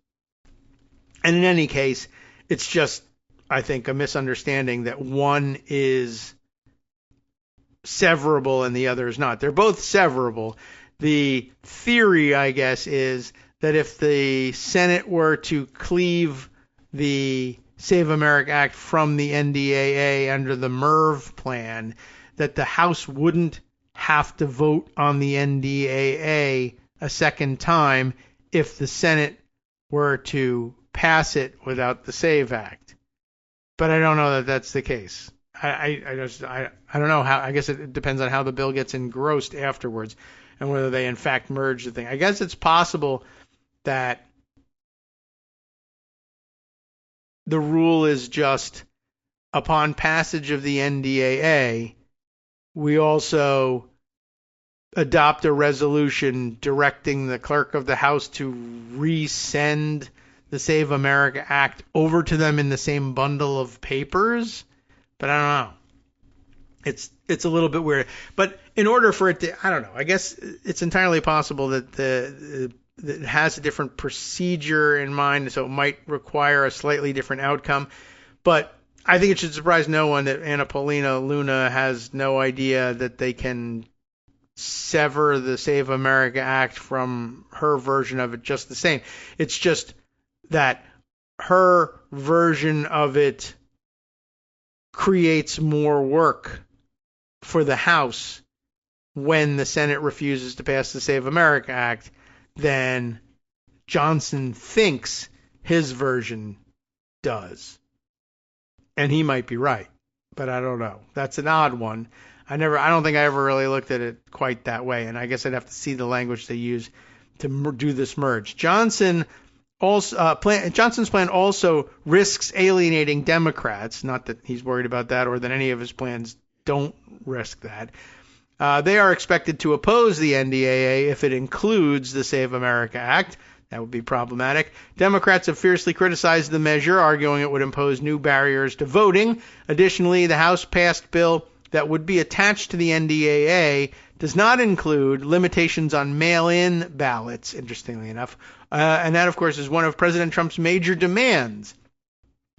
And in any case, it's just, I think, a misunderstanding that one is severable and the other is not. They're both severable. The theory, I guess, is that if the Senate were to cleave the Save America Act from the NDAA under the MERV plan, that the House wouldn't have to vote on the NDAA a second time if the Senate were to pass it without the SAVE Act. But I don't know that that's the case. I don't know how. I guess it depends on how the bill gets engrossed afterwards and whether they in fact merge the thing. I guess it's possible that the rule is just upon passage of the NDAA, we also adopt a resolution directing the clerk of the House to resend the Save America Act over to them in the same bundle of papers. But I don't know. It's a little bit weird. But in order for it to, I don't know. I guess it's entirely possible that it has a different procedure in mind, so it might require a slightly different outcome. But I think it should surprise no one that Anna Paulina Luna has no idea that they can sever the Save America Act from her version of it just the same. It's just that her version of it creates more work for the House when the Senate refuses to pass the Save America Act than Johnson thinks his version does. And he might be right, but I don't know. That's an odd one. I don't think I ever really looked at it quite that way, and I guess I'd have to see the language they use to do this merge. Johnson's plan also risks alienating Democrats. Not that he's worried about that or that any of his plans don't risk that. They are expected to oppose the NDAA if it includes the Save America Act. That would be problematic. Democrats have fiercely criticized the measure, arguing it would impose new barriers to voting. Additionally, the House passed bill that would be attached to the NDAA does not include limitations on mail-in ballots, interestingly enough. And that, of course, is one of President Trump's major demands.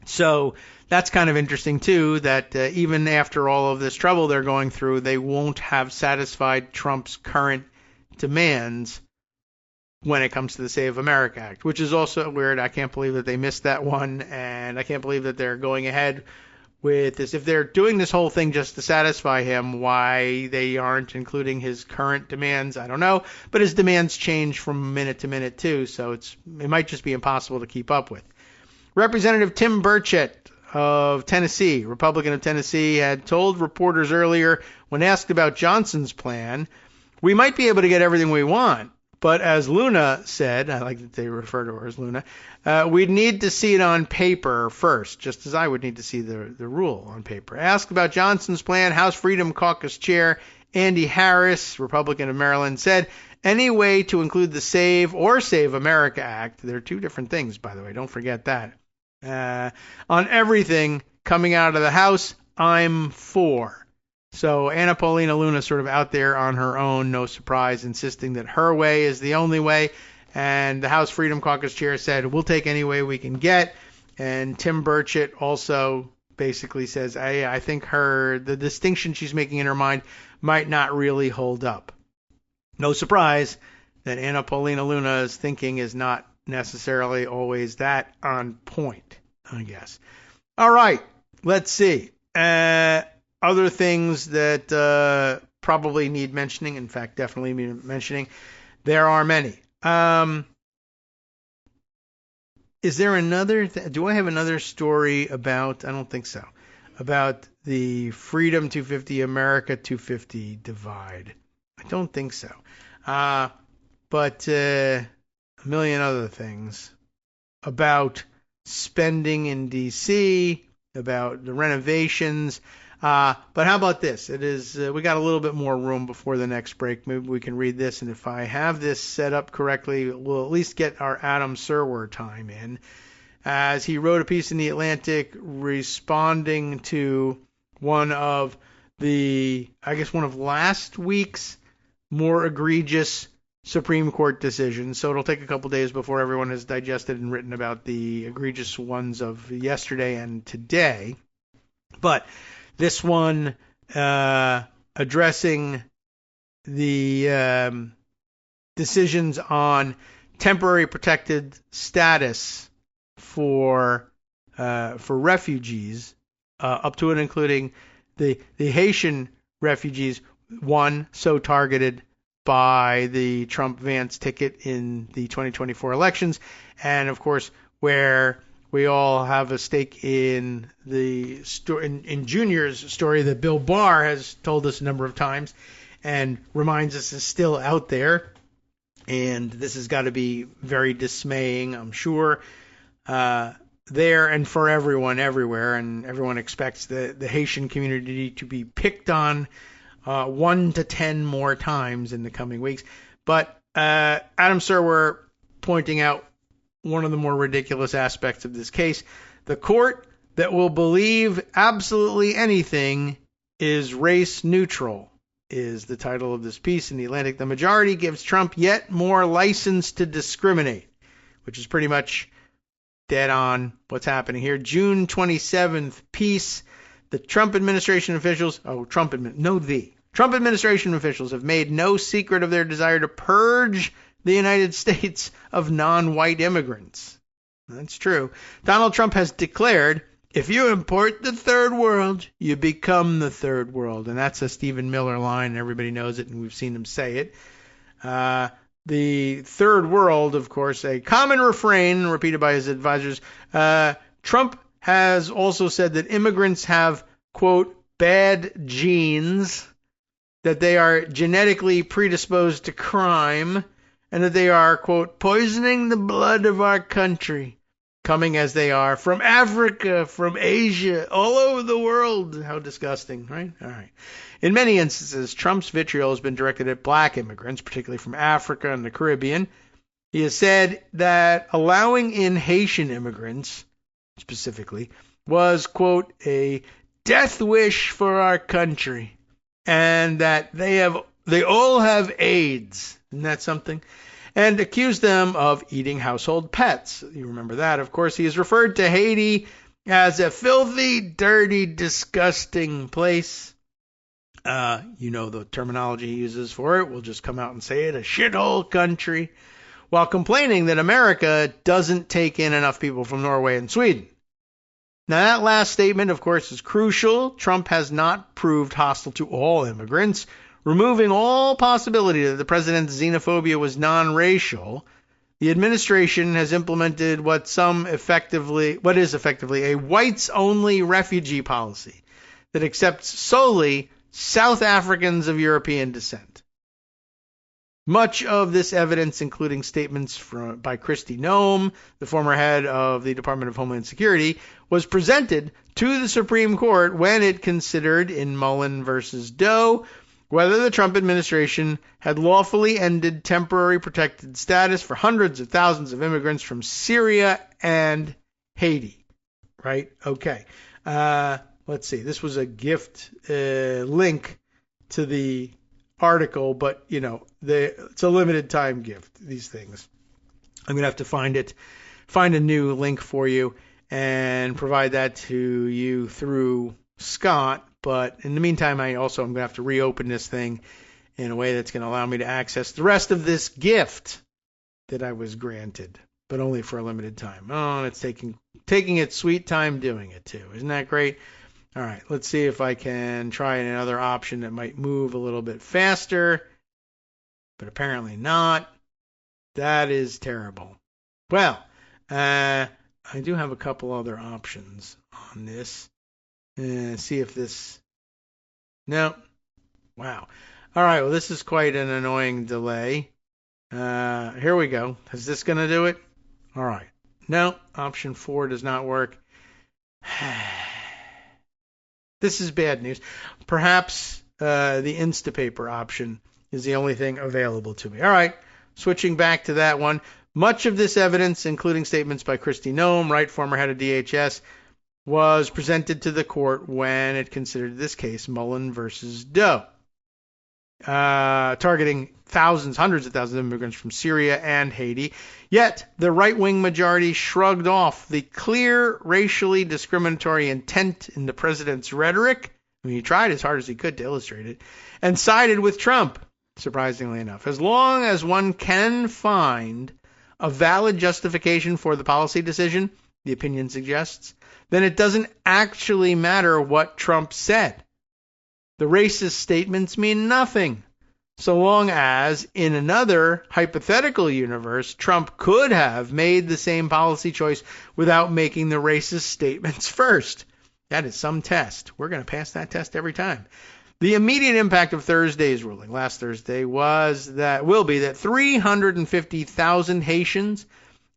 So that's kind of interesting, too, that even after all of this trouble they're going through, they won't have satisfied Trump's current demands when it comes to the Save America Act, which is also weird. I can't believe that they missed that one, and I can't believe that they're going ahead with this. If they're doing this whole thing just to satisfy him, why they aren't including his current demands, I don't know. But his demands change from minute to minute, too, so it might just be impossible to keep up with. Representative Tim Burchett of Tennessee, Republican of Tennessee, had told reporters earlier when asked about Johnson's plan, we might be able to get everything we want. But as Luna said, I like that they refer to her as Luna, we'd need to see it on paper first, just as I would need to see the rule on paper. Asked about Johnson's plan, House Freedom Caucus Chair Andy Harris, Republican of Maryland, said any way to include the Save or Save America Act, they're two different things, by the way, don't forget that, on everything coming out of the House, I'm for. So Anna Paulina Luna sort of out there on her own, no surprise, insisting that her way is the only way. And the House Freedom Caucus chair said, we'll take any way we can get. And Tim Burchett also basically says, hey, I think the distinction she's making in her mind might not really hold up. No surprise that Anna Paulina Luna's thinking is not necessarily always that on point, I guess. All right, let's see. Other things that probably need mentioning, in fact, definitely need mentioning, there are many. Is there another, do I have another story about, I don't think so, about the Freedom 250, America 250 divide? I don't think so. But a million other things about spending in D.C., about the renovations. But how about this? It is we got a little bit more room before the next break. Maybe we can read this, and if I have this set up correctly, we'll at least get our Adam Serwer time in, as he wrote a piece in the Atlantic responding to one of last week's more egregious Supreme Court decisions. So it'll take a couple days before everyone has digested and written about the egregious ones of yesterday and today. But this one addressing the decisions on temporary protected status for refugees, up to and including the Haitian refugees, one so targeted by the Trump-Vance ticket in the 2024 elections, and of course where we all have a stake in the in Junior's story that Bill Barr has told us a number of times and reminds us is still out there. And this has got to be very dismaying, I'm sure, there and for everyone everywhere. And everyone expects the Haitian community to be picked on 1 to 10 more times in the coming weeks. But Adam Serwer pointing out one of the more ridiculous aspects of this case. The court that will believe absolutely anything is race neutral, is the title of this piece in the Atlantic. The majority gives Trump yet more license to discriminate, which is pretty much dead on what's happening here. June 27th piece. The Trump administration officials, Trump administration officials have made no secret of their desire to purge the United States of non-white immigrants. That's true. Donald Trump has declared, if you import the third world, you become the third world. And that's a Stephen Miller line. Everybody knows it, and we've seen him say it. The third world, of course, a common refrain repeated by his advisors. Trump has also said that immigrants have, quote, bad genes, that they are genetically predisposed to crime, and that they are, quote, poisoning the blood of our country, coming as they are from Africa, from Asia, all over the world. How disgusting, right? All right. In many instances, Trump's vitriol has been directed at black immigrants, particularly from Africa and the Caribbean. He has said that allowing in Haitian immigrants, specifically, was, quote, a death wish for our country, and that they all have AIDS. Isn't that something? And accused them of eating household pets. You remember that, of course. He has referred to Haiti as a filthy, dirty, disgusting place. You know the terminology he uses for it. We'll just come out and say it, a shithole country, while complaining that America doesn't take in enough people from Norway and Sweden. Now, that last statement, of course, is crucial. Trump has not proved hostile to all immigrants, removing all possibility that the president's xenophobia was non-racial. The administration has implemented what is effectively a whites-only refugee policy that accepts solely South Africans of European descent. Much of this evidence, including statements by Kristi Noem, the former head of the Department of Homeland Security, was presented to the Supreme Court when it considered, in Mullen versus Doe, whether the Trump administration had lawfully ended temporary protected status for hundreds of thousands of immigrants from Syria and Haiti. Right? Okay. Let's see. This was a gift link to the article, but, it's a limited time gift, these things. I'm going to have to find a new link for you and provide that to you through Scott. But in the meantime, I'm going to have to reopen this thing in a way that's going to allow me to access the rest of this gift that I was granted, but only for a limited time. Oh, it's taking its sweet time doing it too. Isn't that great? All right, let's see if I can try another option that might move a little bit faster, but apparently not. That is terrible. Well, I do have a couple other options on this. See if this... No. Wow. All right, well, this is quite an annoying delay. Here we go. Is this going to do it? All right. No, option 4 does not work. This is bad news. Perhaps the Instapaper option is the only thing available to me. All right, switching back to that one. Much of this evidence, including statements by Kristi Noem, right, former head of DHS, was presented to the court when it considered this case, Mullen versus Doe, targeting thousands, hundreds of thousands of immigrants from Syria and Haiti. Yet the right-wing majority shrugged off the clear racially discriminatory intent in the president's rhetoric. I mean, he tried as hard as he could to illustrate it, and sided with Trump, surprisingly enough. As long as one can find a valid justification for the policy decision, the opinion suggests, then it doesn't actually matter what Trump said. The racist statements mean nothing, so long as, in another hypothetical universe, Trump could have made the same policy choice without making the racist statements first. That is some test. We're going to pass that test every time. The immediate impact of Thursday's ruling, last Thursday, will be that 350,000 Haitians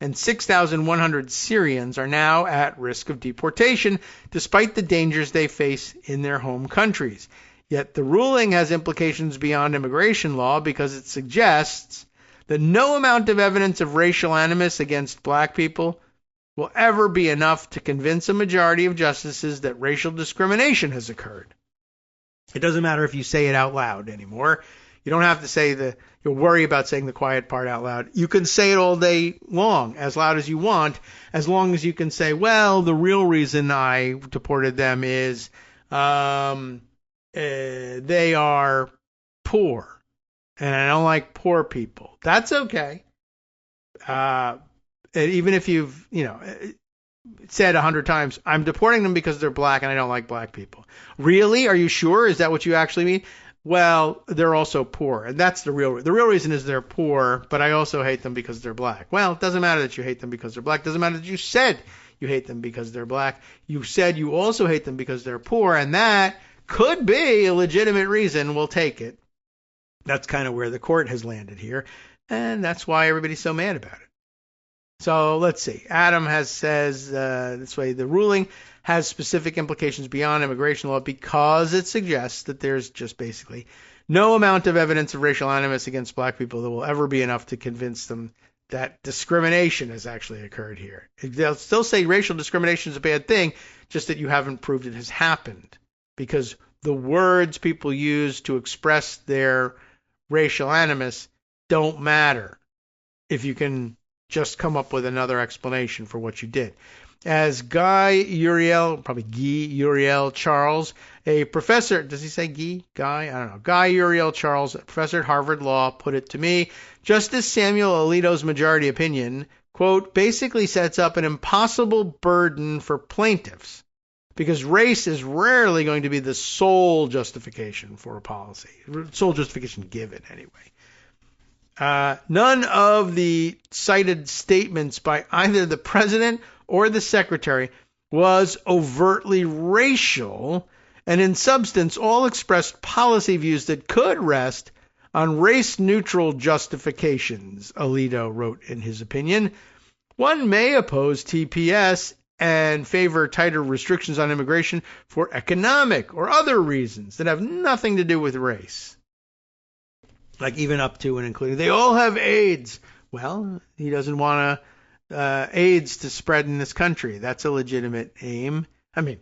and 6,100 Syrians are now at risk of deportation, despite the dangers they face in their home countries. Yet the ruling has implications beyond immigration law because it suggests that no amount of evidence of racial animus against black people will ever be enough to convince a majority of justices that racial discrimination has occurred. It doesn't matter if you say it out loud anymore. You don't have to say you'll worry about saying the quiet part out loud. You can say it all day long, as loud as you want, as long as you can say, well, the real reason I deported them is they are poor, and I don't like poor people. That's okay. Even if you've, said 100 times, I'm deporting them because they're black and I don't like black people. Really? Are you sure? Is that what you actually mean? Well, they're also poor, and that's the real reason is they're poor, but I also hate them because they're black. Well, it doesn't matter that you hate them because they're black. It doesn't matter that you said you hate them because they're black. You said you also hate them because they're poor, and that could be a legitimate reason. We'll take it. That's kind of where the court has landed here, and that's why everybody's so mad about it. So let's see. Adam says this way, the ruling has specific implications beyond immigration law because it suggests that there's just basically no amount of evidence of racial animus against black people that will ever be enough to convince them that discrimination has actually occurred here. They'll still say racial discrimination is a bad thing, just that you haven't proved it has happened, because the words people use to express their racial animus don't matter if you can just come up with another explanation for what you did. As Guy Uriel Charles, a professor, does he say Guy? I don't know. Guy Uriel Charles, a professor at Harvard Law, put it to me, Justice Samuel Alito's majority opinion, quote, basically sets up an impossible burden for plaintiffs, because race is rarely going to be the sole justification for a policy, sole justification given anyway. None of the cited statements by either the president or the secretary was overtly racial, and in substance all expressed policy views that could rest on race-neutral justifications, Alito wrote in his opinion. One may oppose TPS and favor tighter restrictions on immigration for economic or other reasons that have nothing to do with race. Like even up to and including, they all have AIDS. Well, he doesn't want AIDS to spread in this country. That's a legitimate aim. I mean,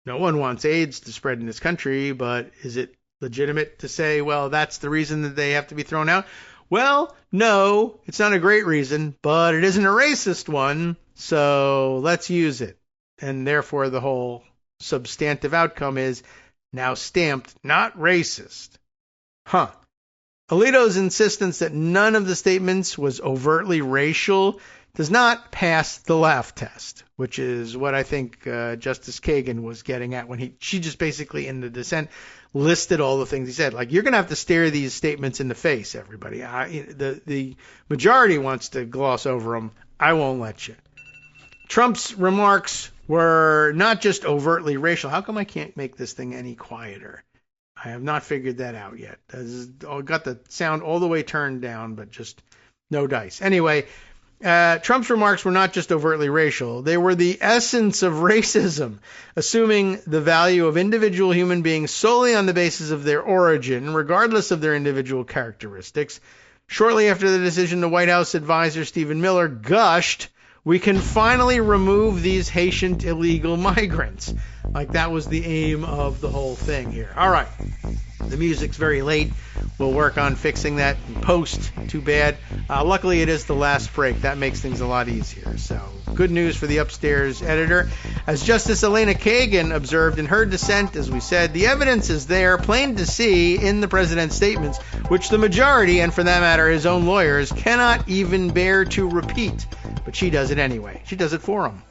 no one wants AIDS to spread in this country, but is it legitimate to say, well, that's the reason that they have to be thrown out? Well, no, it's not a great reason, but it isn't a racist one, so let's use it. And therefore, the whole substantive outcome is now stamped not racist. Alito's insistence that none of the statements was overtly racial does not pass the laugh test, which is what I think Justice Kagan was getting at when she just basically in the dissent listed all the things he said. Like, you're going to have to stare these statements in the face, everybody. The majority wants to gloss over them. I won't let you. Trump's remarks were not just overtly racial. How come I can't make this thing any quieter? I have not figured that out yet. Got the sound all the way turned down, but just no dice. Anyway, Trump's remarks were not just overtly racial. They were the essence of racism, assuming the value of individual human beings solely on the basis of their origin, regardless of their individual characteristics. Shortly after the decision, the White House advisor Stephen Miller gushed, "We can finally remove these Haitian illegal migrants." Like that was the aim of the whole thing here. All right. The music's very late. We'll work on fixing that in post. Too bad. Luckily, it is the last break. That makes things a lot easier. So, good news for the upstairs editor. As Justice Elena Kagan observed in her dissent, as we said, the evidence is there, plain to see in the president's statements, which the majority, and for that matter his own lawyers, cannot even bear to repeat. But she does it anyway. She does it for him.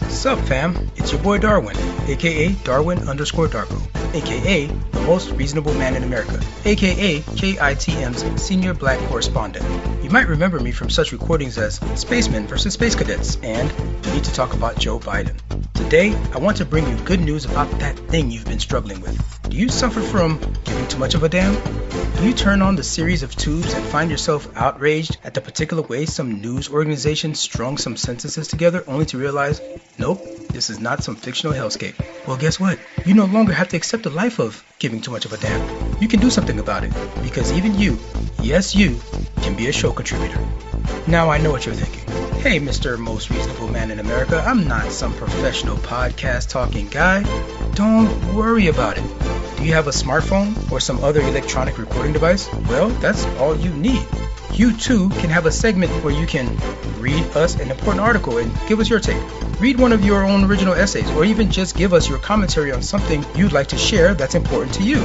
Sup, fam? It's your boy Darwin, a.k.a. Darwin_Darko, a.k.a. the most reasonable man in America, a.k.a. KITM's senior black correspondent. You might remember me from such recordings as Spacemen vs. Space Cadets and We Need to Talk About Joe Biden. Today, I want to bring you good news about that thing you've been struggling with. Do you suffer from giving too much of a damn? Do you turn on the series of tubes and find yourself outraged at the particular way some news organization strung some sentences together only to realize, nope, this is not some fictional hellscape? Well, guess what? You no longer have to accept a life of giving too much of a damn. You can do something about it, because even you, yes you, can be a show contributor. Now I know what you're thinking. Hey, Mr. Most Reasonable Man in America, I'm not some professional podcast talking guy. Don't worry about it. Do you have a smartphone or some other electronic recording device? Well, that's all you need. You too can have a segment where you can read us an important article and give us your take. Read one of your own original essays, or even just give us your commentary on something you'd like to share that's important to you.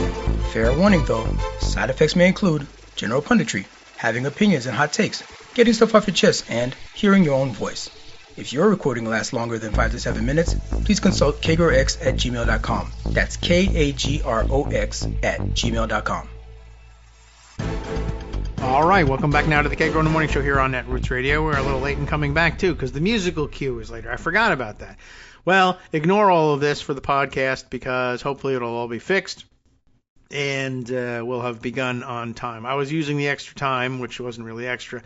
Fair warning though, side effects may include general punditry, having opinions and hot takes, getting stuff off your chest, and hearing your own voice. If your recording lasts longer than 5 to 7 minutes, please consult kagrox@gmail.com. That's KAGROX@gmail.com. All right, welcome back now to the Kagro in the Morning Show here on Netroots Radio. We're a little late in coming back, too, because the musical cue is later. I forgot about that. Well, ignore all of this for the podcast, because hopefully it'll all be fixed, and we'll have begun on time. I was using the extra time, which wasn't really extra,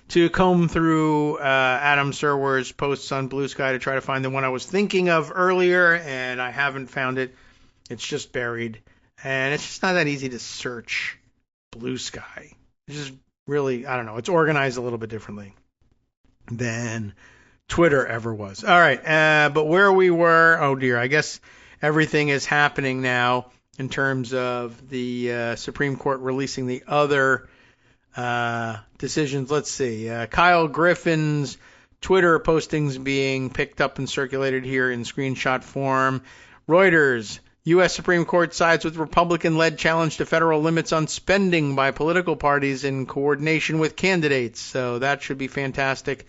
to comb through Adam Serwer's posts on Blue Sky to try to find the one I was thinking of earlier, and I haven't found it. It's just buried, and it's just not that easy to search Blue Sky. It's just really, I don't know, it's organized a little bit differently than Twitter ever was. All right, but where we were, oh dear, I guess everything is happening now in terms of the Supreme Court releasing the other decisions. Let's see. Kyle Griffin's Twitter postings being picked up and circulated here in screenshot form. Reuters, U.S. Supreme Court sides with Republican-led challenge to federal limits on spending by political parties in coordination with candidates. So that should be fantastic.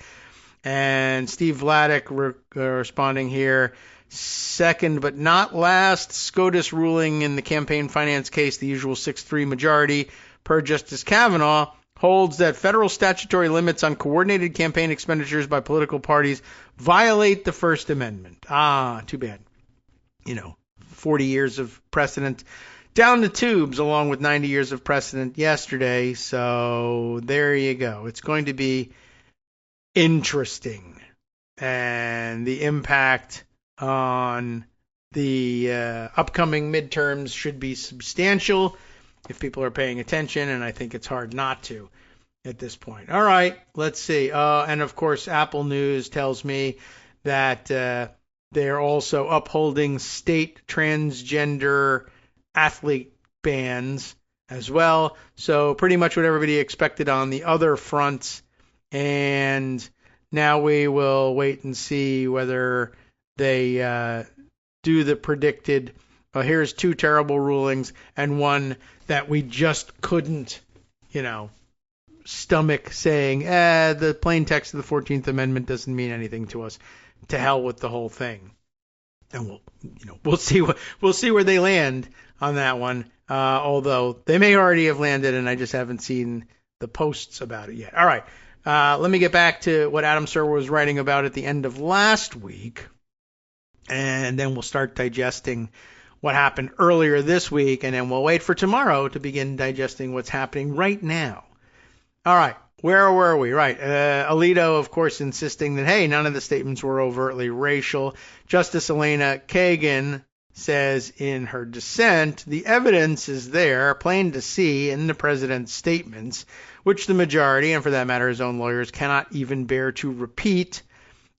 And Steve Vladeck responding here. Second but not last, SCOTUS ruling in the campaign finance case, the usual 6-3 majority per Justice Kavanaugh, holds that federal statutory limits on coordinated campaign expenditures by political parties violate the First Amendment. Too bad. 40 years of precedent down the tubes, along with 90 years of precedent yesterday. So there you go. It's going to be interesting. And the impact on the upcoming midterms should be substantial if people are paying attention, and I think it's hard not to at this point. All right, let's see. And of course, Apple News tells me that they're also upholding state transgender athlete bans as well. So pretty much what everybody expected on the other fronts. And now we will wait and see whether they do the predicted, here's 2 terrible rulings and one that we just couldn't, stomach, saying, the plain text of the 14th Amendment doesn't mean anything to us. To hell with the whole thing. And we'll see where they land on that one. Although they may already have landed, and I just haven't seen the posts about it yet. All right, let me get back to what Adam Serwer was writing about at the end of last week, and then we'll start digesting what happened earlier this week, and then we'll wait for tomorrow to begin digesting what's happening right now. All right, where were we? Right, Alito, of course, insisting that, hey, none of the statements were overtly racial. Justice Elena Kagan says in her dissent, the evidence is there, plain to see, in the president's statements, which the majority, and for that matter his own lawyers, cannot even bear to repeat.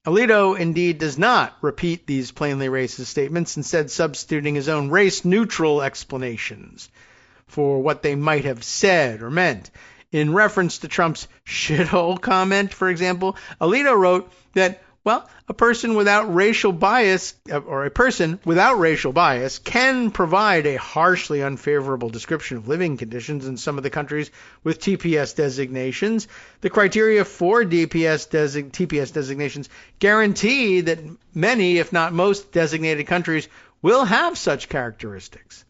Alito indeed does not repeat these plainly racist statements, instead substituting his own race-neutral explanations for what they might have said or meant. In reference to Trump's shithole comment, for example, Alito wrote that, well, a person without racial bias can provide a harshly unfavorable description of living conditions in some of the countries with TPS designations. The criteria for TPS designations guarantee that many, if not most, designated countries will have such characteristics.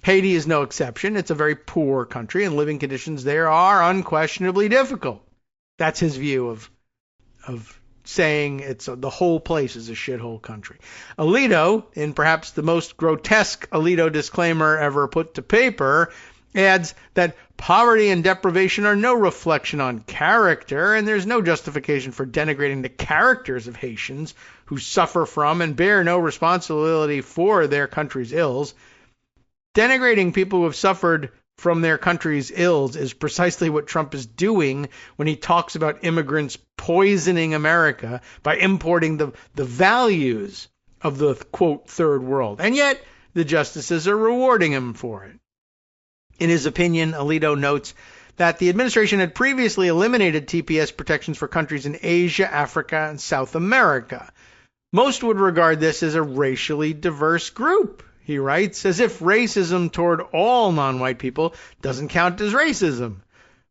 Haiti is no exception. It's a very poor country, and living conditions there are unquestionably difficult. That's his view of saying the whole place is a shithole country. Alito, in perhaps the most grotesque Alito disclaimer ever put to paper, adds that poverty and deprivation are no reflection on character, and there's no justification for denigrating the characters of Haitians who suffer from and bear no responsibility for their country's ills. Denigrating people who have suffered from their country's ills is precisely what Trump is doing when he talks about immigrants poisoning America by importing the values of the, quote, third world. And yet, the justices are rewarding him for it. In his opinion, Alito notes that the administration had previously eliminated TPS protections for countries in Asia, Africa, and South America. Most would regard this as a racially diverse group, he writes, as if racism toward all non-white people doesn't count as racism.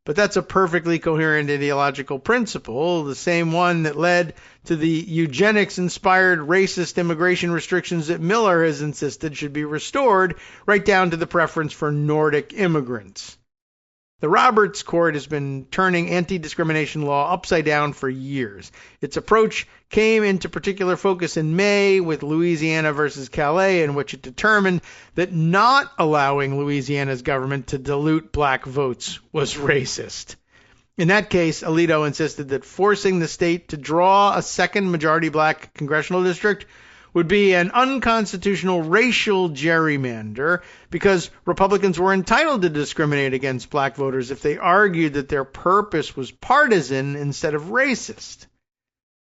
But that's a perfectly coherent ideological principle, the same one that led to the eugenics-inspired racist immigration restrictions that Miller has insisted should be restored, right down to the preference for Nordic immigrants. The Roberts Court has been turning anti-discrimination law upside down for years. Its approach came into particular focus in May with Louisiana versus Calais, in which it determined that not allowing Louisiana's government to dilute black votes was racist. In that case, Alito insisted that forcing the state to draw a second majority black congressional district would be an unconstitutional racial gerrymander because Republicans were entitled to discriminate against black voters if they argued that their purpose was partisan instead of racist.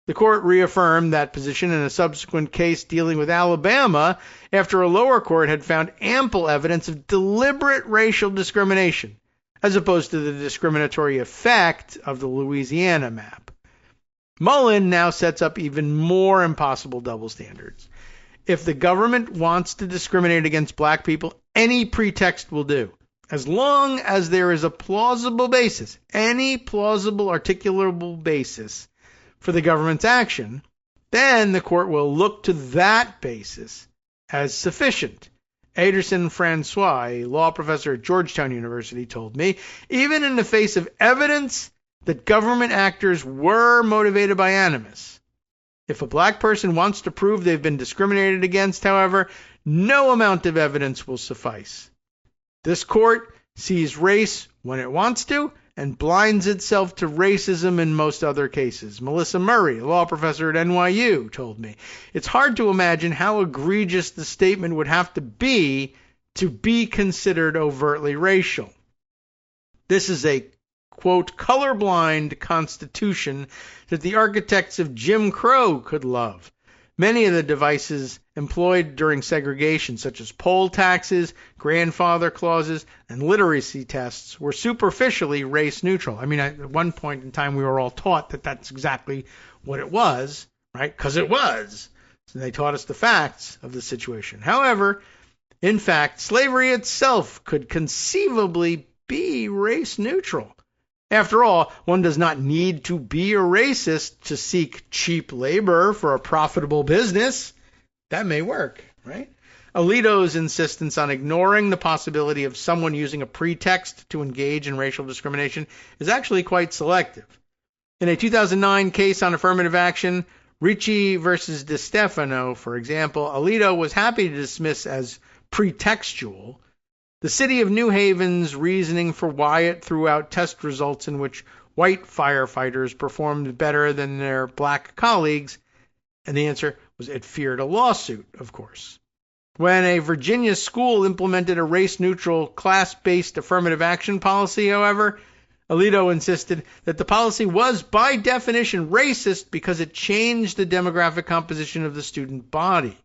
The court reaffirmed that position in a subsequent case dealing with Alabama after a lower court had found ample evidence of deliberate racial discrimination, as opposed to the discriminatory effect of the Louisiana map. Mullen now sets up even more impossible double standards. If the government wants to discriminate against black people, any pretext will do, as long as there is a plausible basis, any plausible articulable basis for the government's action, then the court will look to that basis as sufficient. Aderson Francois, a law professor at Georgetown University, told me, even in the face of evidence that government actors were motivated by animus. If a black person wants to prove they've been discriminated against, however, no amount of evidence will suffice. This court sees race when it wants to and blinds itself to racism in most other cases. Melissa Murray, a law professor at NYU, told me, it's hard to imagine how egregious the statement would have to be considered overtly racial. This is a quote, colorblind constitution that the architects of Jim Crow could love. Many of the devices employed during segregation, such as poll taxes, grandfather clauses, and literacy tests, were superficially race neutral. I mean, at one point in time, we were all taught that that's exactly what it was, right? Because it was. So they taught us the facts of the situation. However, in fact, slavery itself could conceivably be race neutral. After all, one does not need to be a racist to seek cheap labor for a profitable business. That may work, right? Alito's insistence on ignoring the possibility of someone using a pretext to engage in racial discrimination is actually quite selective. In a 2009 case on affirmative action, Ricci versus DeStefano, for example, Alito was happy to dismiss as pretextual. The city of New Haven's reasoning for Wyatt threw out test results in which white firefighters performed better than their black colleagues, and the answer was it feared a lawsuit, of course. When a Virginia school implemented a race-neutral, class-based affirmative action policy, however, Alito insisted that the policy was, by definition, racist because it changed the demographic composition of the student body.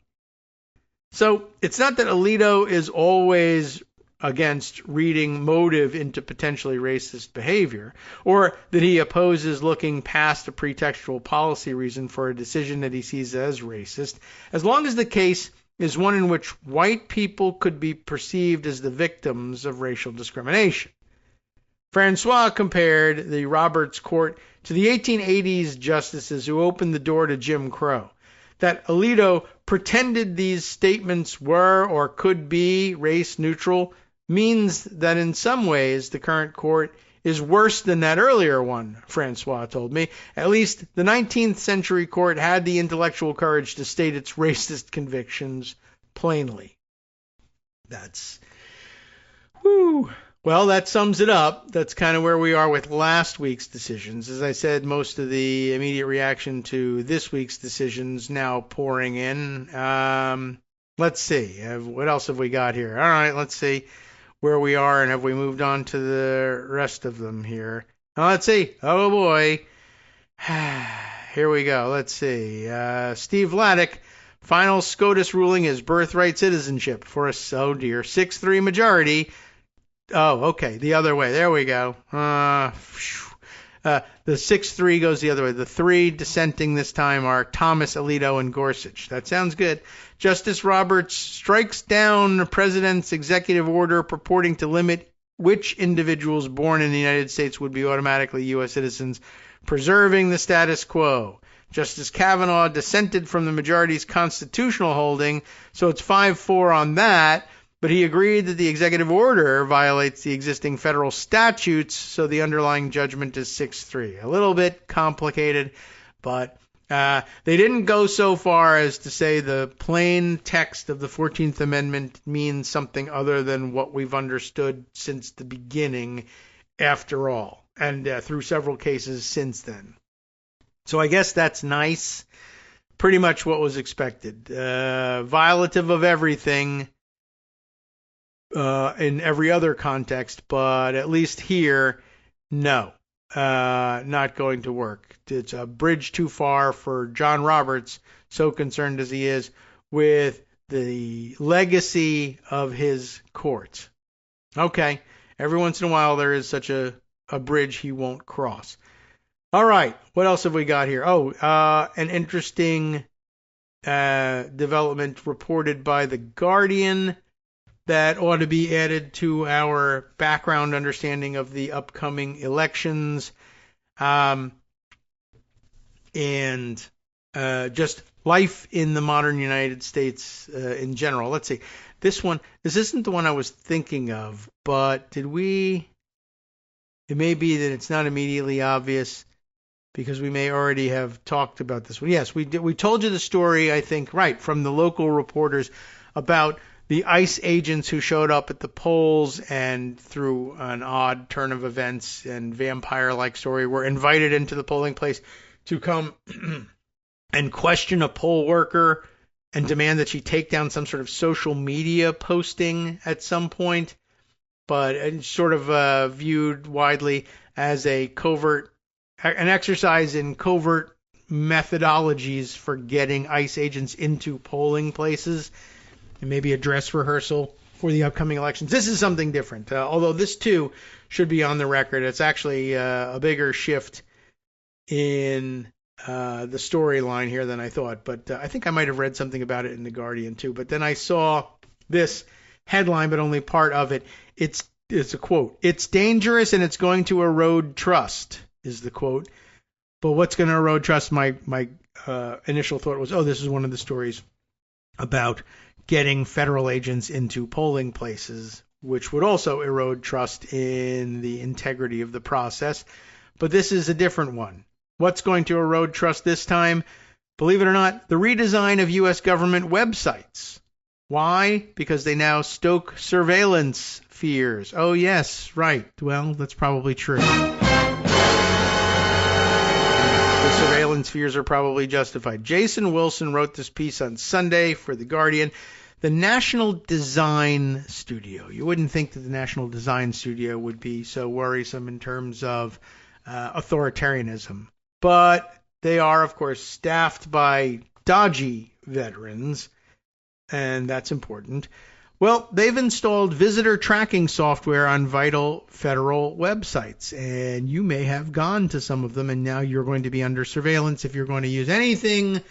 So it's not that Alito is always against reading motive into potentially racist behavior, or that he opposes looking past a pretextual policy reason for a decision that he sees as racist, as long as the case is one in which white people could be perceived as the victims of racial discrimination. Francois compared the Roberts Court to the 1880s justices who opened the door to Jim Crow. That Alito pretended these statements were or could be race neutral means that in some ways the current court is worse than that earlier one, Francois told me. At least the 19th century court had the intellectual courage to state its racist convictions plainly. That's... whew. Well, that sums it up. That's kind of where we are with last week's decisions. As I said, most of the immediate reaction to this week's decisions now pouring in. Let's see. What else have we got here? All right, let's see where we are, and have we moved on to the rest of them here? Now, let's see. Oh, boy. Here we go. Let's see. Steve Vladeck, final SCOTUS ruling is birthright citizenship for a, oh dear, 6-3 majority. Oh, okay, the other way. There we go. The 6-3 goes the other way. The three dissenting this time are Thomas, Alito, and Gorsuch. That sounds good. Justice Roberts strikes down the president's executive order purporting to limit which individuals born in the United States would be automatically U.S. citizens, preserving the status quo. Justice Kavanaugh dissented from the majority's constitutional holding, so it's 5-4 on that. But he agreed that the executive order violates the existing federal statutes, so the underlying judgment is 6-3. A little bit complicated, but they didn't go so far as to say the plain text of the 14th Amendment means something other than what we've understood since the beginning, after all, and through several cases since then. So I guess that's nice. Pretty much what was expected. Violative of everything. In every other context, but at least here, no, not going to work. It's a bridge too far for John Roberts, so concerned as he is with the legacy of his court. Okay, every once in a while there is such a bridge he won't cross. All right, what else have we got here? Oh, an interesting development reported by The Guardian that ought to be added to our background understanding of the upcoming elections, and just life in the modern United States in general. Let's see. This isn't the one I was thinking of, but it may be that it's not immediately obvious because we may already have talked about this one. Yes, we did. We told you the story, I think, right, from the local reporters about the ICE agents who showed up at the polls and through an odd turn of events and vampire-like story were invited into the polling place to come and question a poll worker and demand that she take down some sort of social media posting at some point, but it's sort of viewed widely as an exercise in covert methodologies for getting ICE agents into polling places. And maybe a dress rehearsal for the upcoming elections. This is something different, although this too should be on the record. It's actually a bigger shift in the storyline here than I thought, but I think I might have read something about it in The Guardian too. But then I saw this headline, but only part of it. It's a quote. "It's dangerous and it's going to erode trust," is the quote. But what's going to erode trust? My initial thought was, this is one of the stories about getting federal agents into polling places, which would also erode trust in the integrity of the process. But this is a different one. What's going to erode trust this time? Believe it or not, the redesign of U.S. government websites. Why? Because they now stoke surveillance fears. Oh, yes, right. Well, that's probably true. The surveillance fears are probably justified. Jason Wilson wrote this piece on Sunday for The Guardian. The National Design Studio. You wouldn't think that the National Design Studio would be so worrisome in terms of authoritarianism. But they are, of course, staffed by dodgy veterans, and that's important. Well, they've installed visitor tracking software on vital federal websites, and you may have gone to some of them, and now you're going to be under surveillance if you're going to use anything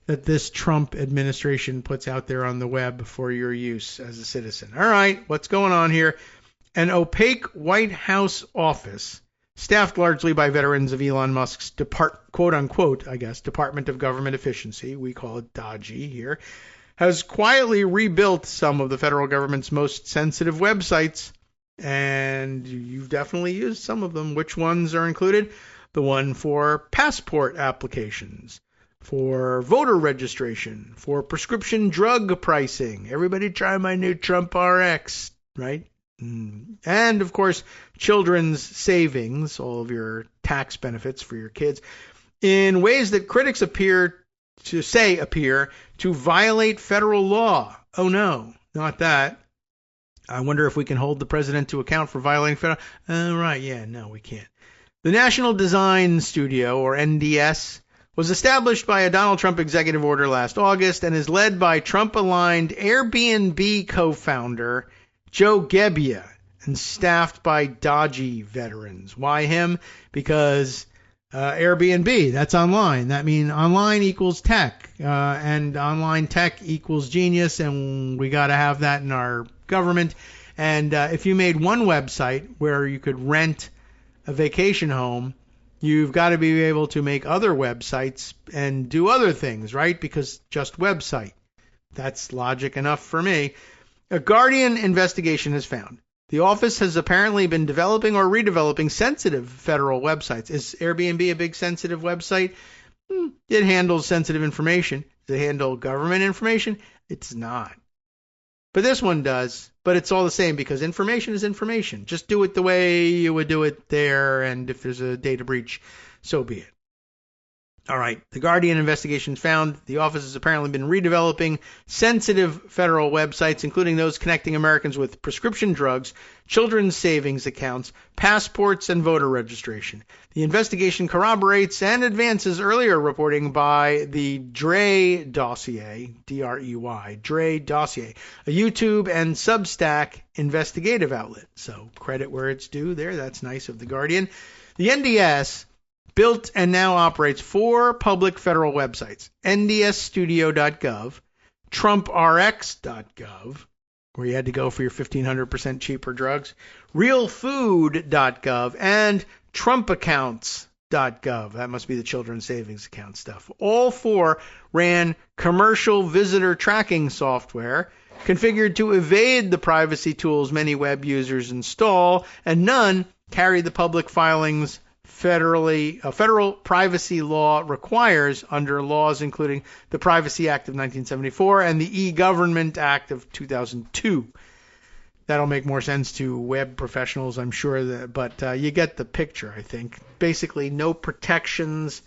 that this Trump administration puts out there on the web for your use as a citizen. All right, what's going on here? An opaque White House office, staffed largely by veterans of Elon Musk's quote-unquote, I guess, Department of Government Efficiency, we call it DOGE here, has quietly rebuilt some of the federal government's most sensitive websites, and you've definitely used some of them. Which ones are included? The one for passport applications, for voter registration, for prescription drug pricing. Everybody try my new Trump RX, right? And, of course, children's savings, all of your tax benefits for your kids, in ways that critics appear to violate federal law. Oh, no, not that. I wonder if we can hold the president to account for violating federal... right, yeah, no, we can't. The National Design Studio, or NDS, was established by a Donald Trump executive order last August and is led by Trump-aligned Airbnb co-founder Joe Gebbia and staffed by dodgy veterans. Why him? Because Airbnb, that's online. That means online equals tech, and online tech equals genius, and we got to have that in our government. And if you made one website where you could rent a vacation home, you've got to be able to make other websites and do other things, right? Because just website. That's logic enough for me. A Guardian investigation has found the office has apparently been developing or redeveloping sensitive federal websites. Is Airbnb a big sensitive website? It handles sensitive information. Does it handle government information? It's not. But this one does. But it's all the same because information is information. Just do it the way you would do it there, and if there's a data breach, so be it. All right. The Guardian investigations found the office has apparently been redeveloping sensitive federal websites, including those connecting Americans with prescription drugs, children's savings accounts, passports, and voter registration. The investigation corroborates and advances earlier reporting by the Drey dossier, D-R-E-Y, Drey dossier, a YouTube and Substack investigative outlet. So credit where it's due there. That's nice of the Guardian. The NDS built and now operates 4 public federal websites: ndsstudio.gov, trumprx.gov, where you had to go for your 1,500% cheaper drugs, realfood.gov, and trumpaccounts.gov. That must be the children's savings account stuff. All 4 ran commercial visitor tracking software configured to evade the privacy tools many web users install, and none carry the public filings federal privacy law requires under laws including the Privacy Act of 1974 and the E-Government Act of 2002. That'll make more sense to web professionals, I'm sure, but you get the picture, I think. Basically, no protections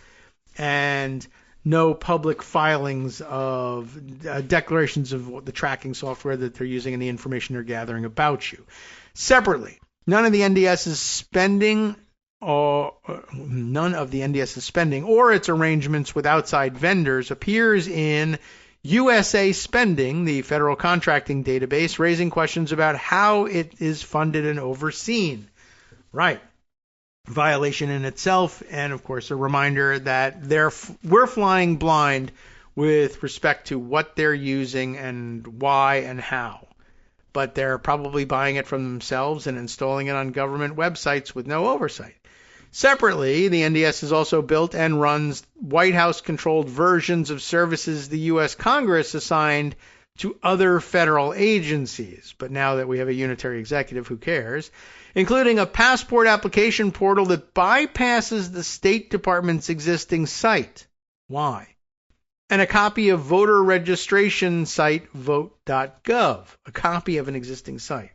and no public filings of declarations of the tracking software that they're using and the information they're gathering about you. Separately, none of the NDS's spending or its arrangements with outside vendors appears in USA Spending, the federal contracting database, raising questions about how it is funded and overseen. Right. Violation in itself, and of course a reminder that we're flying blind with respect to what they're using and why and how. But they're probably buying it from themselves and installing it on government websites with no oversight. Separately, the NDS has also built and runs White House-controlled versions of services the U.S. Congress assigned to other federal agencies. But now that we have a unitary executive, who cares? Including a passport application portal that bypasses the State Department's existing site. Why? and a copy of voter registration site vote.gov, a copy of an existing site.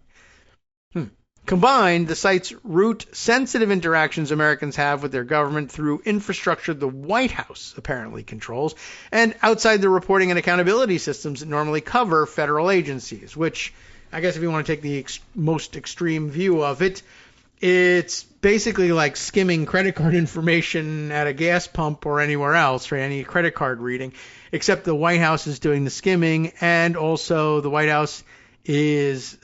Combined, the sites route sensitive interactions Americans have with their government through infrastructure the White House apparently controls, and outside the reporting and accountability systems that normally cover federal agencies, which I guess if you want to take the most extreme view of it, it's basically like skimming credit card information at a gas pump or anywhere else, right? Any credit card reading, except the White House is doing the skimming, and also the White House is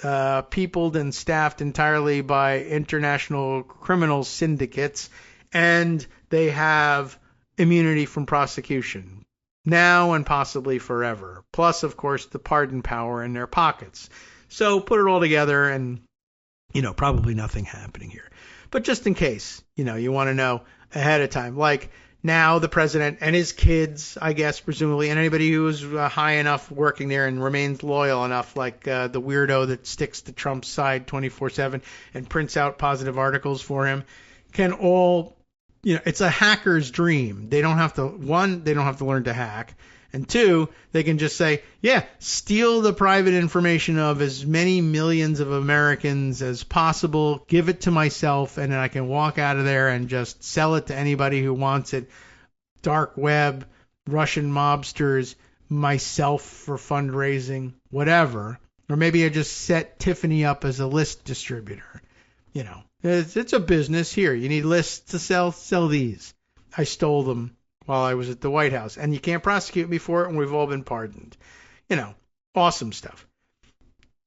peopled and staffed entirely by international criminal syndicates, and they have immunity from prosecution now and possibly forever. Plus, of course, the pardon power in their pockets. So put it all together and, probably nothing happening here. But just in case, you want to know ahead of time, like now the president and his kids, I guess, presumably, and anybody who's high enough working there and remains loyal enough, like the weirdo that sticks to Trump's side 24/7 and prints out positive articles for him, can all, it's a hacker's dream. They don't have to, one, they don't have to learn to hack. And two, they can just say, steal the private information of as many millions of Americans as possible, give it to myself, and then I can walk out of there and just sell it to anybody who wants it. Dark web, Russian mobsters, myself for fundraising, whatever. Or maybe I just set Tiffany up as a list distributor. It's a business here. You need lists to sell these. I stole them while I was at the White House, and you can't prosecute me for it, and we've all been pardoned. Awesome stuff.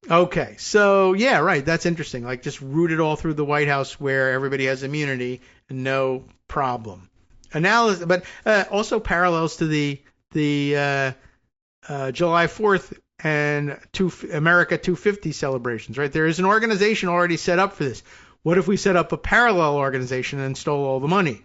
Okay, so right, that's interesting. Like just route it all through the White House where everybody has immunity, and no problem. Analysis, but also parallels to the July 4th and America 250 celebrations, right? There is an organization already set up for this. What if we set up a parallel organization and stole all the money?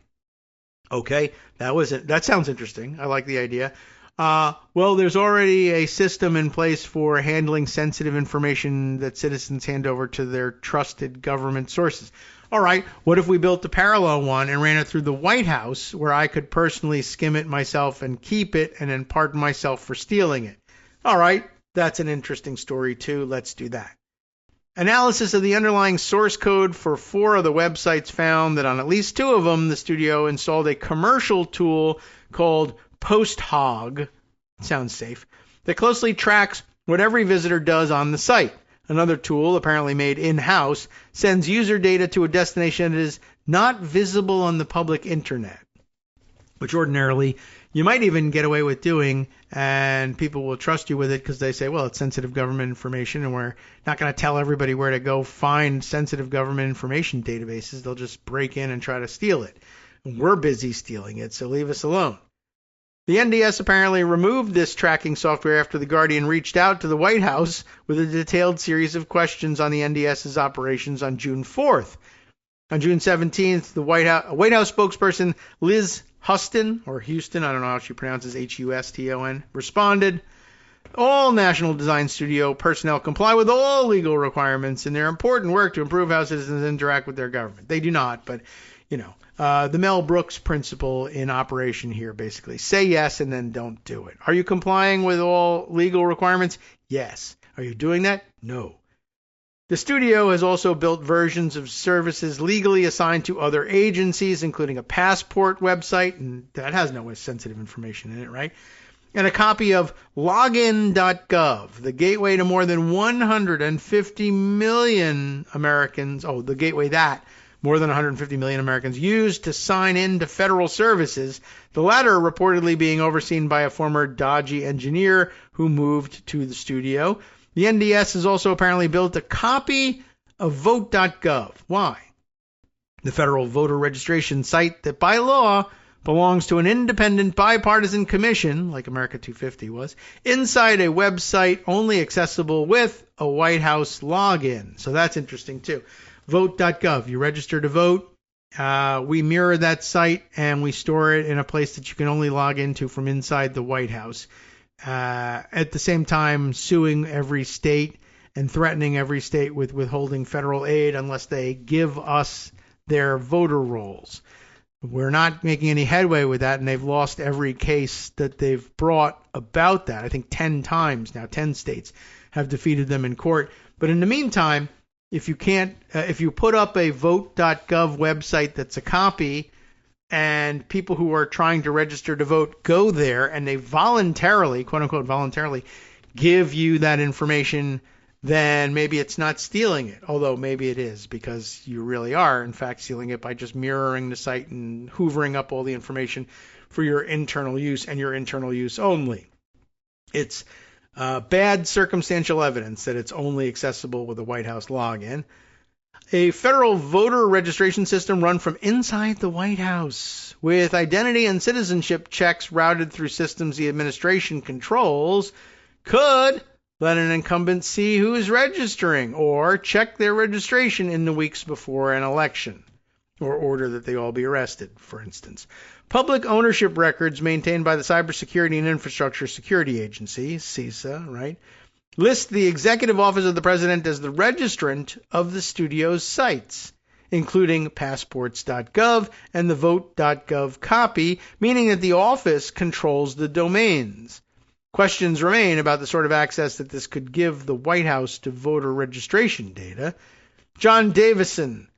Okay, that sounds interesting. I like the idea. Well, there's already a system in place for handling sensitive information that citizens hand over to their trusted government sources. All right, what if we built a parallel one and ran it through the White House where I could personally skim it myself and keep it and then pardon myself for stealing it? All right, that's an interesting story too. Let's do that. Analysis of the underlying source code for 4 of the websites found that on at least 2 of them, the studio installed a commercial tool called PostHog, sounds safe, that closely tracks what every visitor does on the site. Another tool, apparently made in-house, sends user data to a destination that is not visible on the public internet, which ordinarily you might even get away with doing, and people will trust you with it because they say, well, it's sensitive government information, and we're not going to tell everybody where to go find sensitive government information databases. They'll just break in and try to steal it. We're busy stealing it, so leave us alone. The NDS apparently removed this tracking software after The Guardian reached out to the White House with a detailed series of questions on the NDS's operations on June 4th. On June 17th, the White House spokesperson Liz Houston, or Houston, I don't know how she pronounces Huston, responded, all National Design Studio personnel comply with all legal requirements in their important work to improve how citizens interact with their government. They do not, but, the Mel Brooks principle in operation here, basically. Say yes and then don't do it. Are you complying with all legal requirements? Yes. Are you doing that? No. The studio has also built versions of services legally assigned to other agencies, including a passport website, and that has no sensitive information in it, right? And a copy of login.gov, the gateway to more than 150 million Americans, the gateway that more than 150 million Americans use to sign in to federal services, the latter reportedly being overseen by a former dodgy engineer who moved to the studio. The NDS has also apparently built a copy of vote.gov. Why? The federal voter registration site that by law belongs to an independent bipartisan commission, like America 250 was, inside a website only accessible with a White House login. So that's interesting too. Vote.gov. You register to vote. We mirror that site and we store it in a place that you can only log into from inside the White House. At the same time, suing every state and threatening every state with withholding federal aid unless they give us their voter rolls. We're not making any headway with that, and they've lost every case that they've brought about that. I think 10 times now. 10 states have defeated them in court. But in the meantime, if you put up a vote.gov website that's a copy, and people who are trying to register to vote go there, and they voluntarily, quote unquote voluntarily, give you that information, then maybe it's not stealing it, although maybe it is, because you really are, in fact, stealing it by just mirroring the site and hoovering up all the information for your internal use and your internal use only. It's bad circumstantial evidence that it's only accessible with a White House login. A federal voter registration system run from inside the White House, with identity and citizenship checks routed through systems the administration controls, could let an incumbent see who is registering or check their registration in the weeks before an election, or order that they all be arrested, for instance. Public ownership records maintained by the Cybersecurity and Infrastructure Security Agency, CISA, right, list the Executive Office of the President as the registrant of the studio's sites, including passports.gov and the vote.gov copy, meaning that the office controls the domains. Questions remain about the sort of access that this could give the White House to voter registration data. John Davison,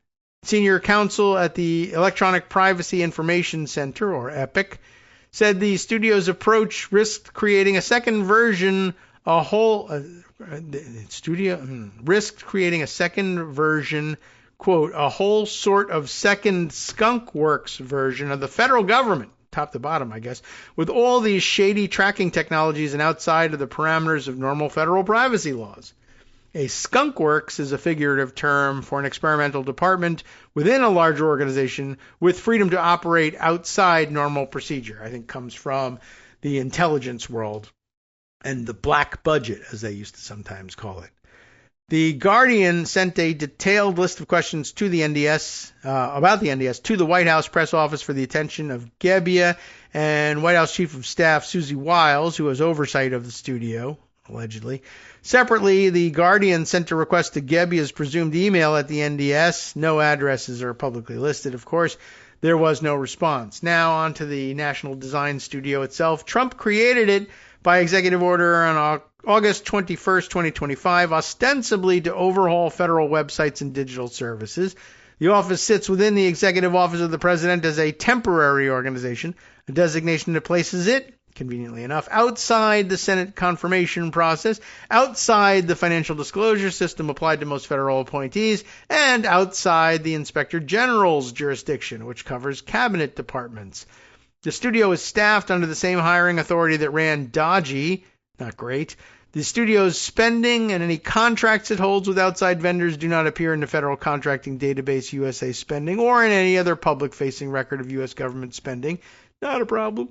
senior counsel at the Electronic Privacy Information Center, or EPIC, said the studio's approach risked creating a second version, quote, a whole sort of second skunk works version of the federal government, top to bottom, I guess, with all these shady tracking technologies and outside of the parameters of normal federal privacy laws. A skunk works is a figurative term for an experimental department within a larger organization with freedom to operate outside normal procedure. I think comes from the intelligence world and the black budget, as they used to sometimes call it. The Guardian sent a detailed list of questions to the NDS, about the NDS, to the White House press office for the attention of Gebbia and White House Chief of Staff Susie Wiles, who has oversight of the studio, allegedly. Separately, the Guardian sent a request to Gebbia's presumed email at the NDS. No addresses are publicly listed, of course. There was no response. Now on to the National Design Studio itself. Trump created it by executive order on August 21st, 2025, ostensibly to overhaul federal websites and digital services. The office sits within the Executive Office of the President as a temporary organization, a designation that places it, conveniently enough, outside the Senate confirmation process, outside the financial disclosure system applied to most federal appointees, and outside the Inspector General's jurisdiction, which covers cabinet departments. The studio is staffed under the same hiring authority that ran Dodgy. Not great. The studio's spending and any contracts it holds with outside vendors do not appear in the federal contracting database USA Spending or in any other public-facing record of U.S. government spending. Not a problem.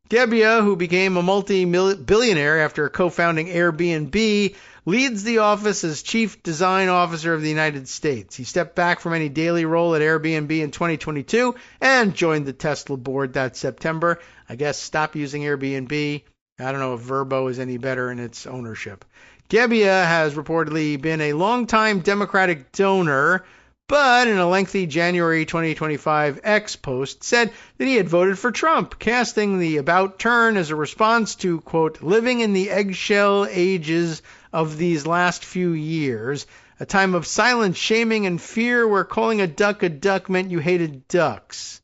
Gebbia, who became a multi-billionaire after co-founding Airbnb, leads the office as Chief Design Officer of the United States. He stepped back from any daily role at Airbnb in 2022 and joined the Tesla board that September. I guess stop using Airbnb. I don't know if Vrbo is any better in its ownership. Gebbia has reportedly been a longtime Democratic donor, but in a lengthy January 2025 X post said that he had voted for Trump, casting the about turn as a response to, quote, living in the eggshell ages of these last few years, a time of silent shaming and fear where calling a duck meant you hated ducks.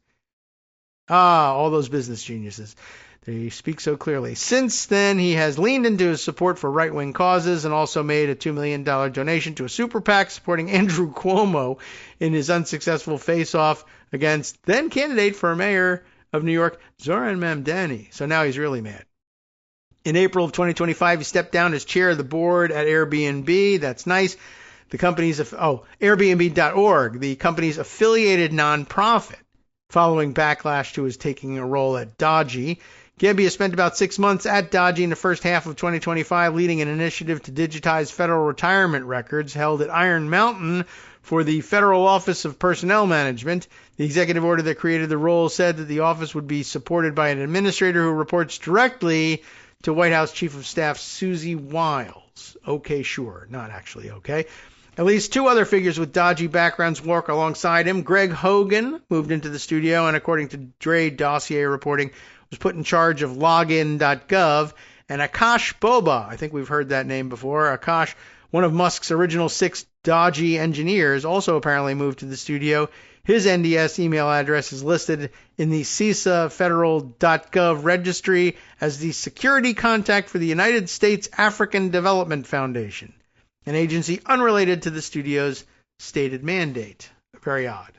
Ah, all those business geniuses. They speak so clearly. Since then, he has leaned into his support for right-wing causes and also made a $2 million donation to a super PAC supporting Andrew Cuomo in his unsuccessful face-off against then-candidate for mayor of New York, Zohran Mamdani. So now he's really mad. In April of 2025, he stepped down as chair of the board at Airbnb. That's nice. The company's Airbnb.org, the company's affiliated nonprofit, following backlash to his taking a role at Dodgy. Gebbia spent about 6 months at Dodgy in the first half of 2025, leading an initiative to digitize federal retirement records held at Iron Mountain for the Federal Office of Personnel Management. The executive order that created the role said that the office would be supported by an administrator who reports directly to White House Chief of Staff Susie Wiles. Okay, sure. Not actually okay. At least two other figures with dodgy backgrounds work alongside him. Greg Hogan moved into the studio and, according to Dre dossier reporting, was put in charge of login.gov. And Akash Boba, I think we've heard that name before. Akash, one of Musk's original 6 dodgy engineers, also apparently moved to the studio. His NDS email address is listed in the CISA federal.gov registry as the security contact for the United States African Development Foundation, an agency unrelated to the studio's stated mandate. Very odd.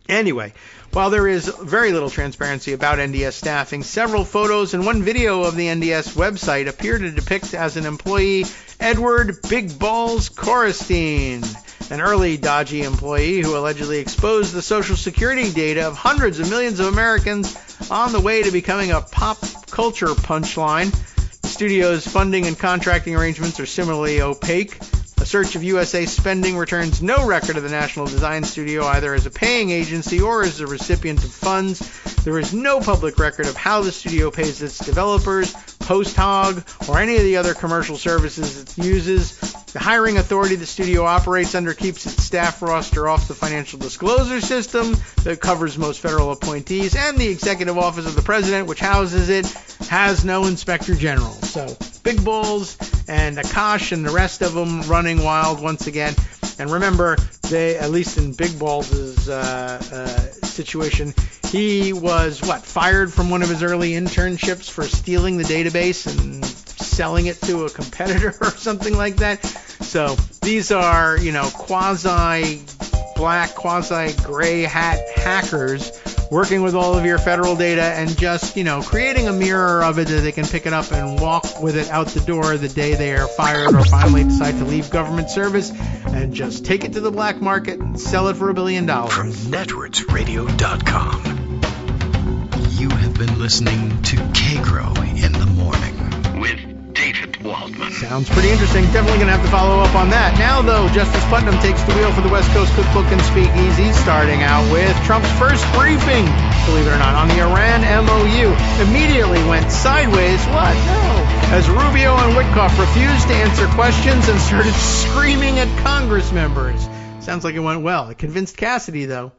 Anyway, while there is very little transparency about NDS staffing, several photos and one video of the NDS website appear to depict as an employee Edward Big Balls Korestein, an early dodgy employee who allegedly exposed the Social Security data of hundreds of millions of Americans on the way to becoming a pop culture punchline. The studio's funding and contracting arrangements are similarly opaque. A search of USA spending returns no record of the National Design Studio either as a paying agency or as a recipient of funds. There is no public record of how the studio pays its developers, post-hog, or any of the other commercial services it uses. The hiring authority the studio operates under keeps its staff roster off the financial disclosure system that covers most federal appointees, and the executive office of the president, which houses it, has no inspector general. So, Big Balls and Akash and the rest of them running wild once again. And remember, they, at least in Big Balls' situation, he was, fired from one of his early internships for stealing the database and selling it to a competitor or something like that. So these are, quasi-black, quasi-gray hat hackers working with all of your federal data and just, creating a mirror of it that they can pick it up and walk with it out the door the day they are fired or finally decide to leave government service and just take it to the black market and sell it for $1 billion. From networksradio.com, you have been listening to Kagro in the Morning with David Waldman. Sounds pretty interesting. Definitely going to have to follow up on that. Now, though, Justice Putnam takes the wheel for the West Coast Cookbook and Speakeasy, starting out with Trump's first briefing, believe it or not, on the Iran MOU. Immediately went sideways. What? No. As Rubio and Witkoff refused to answer questions and started screaming at Congress members. Sounds like it went well. It convinced Cassidy, though.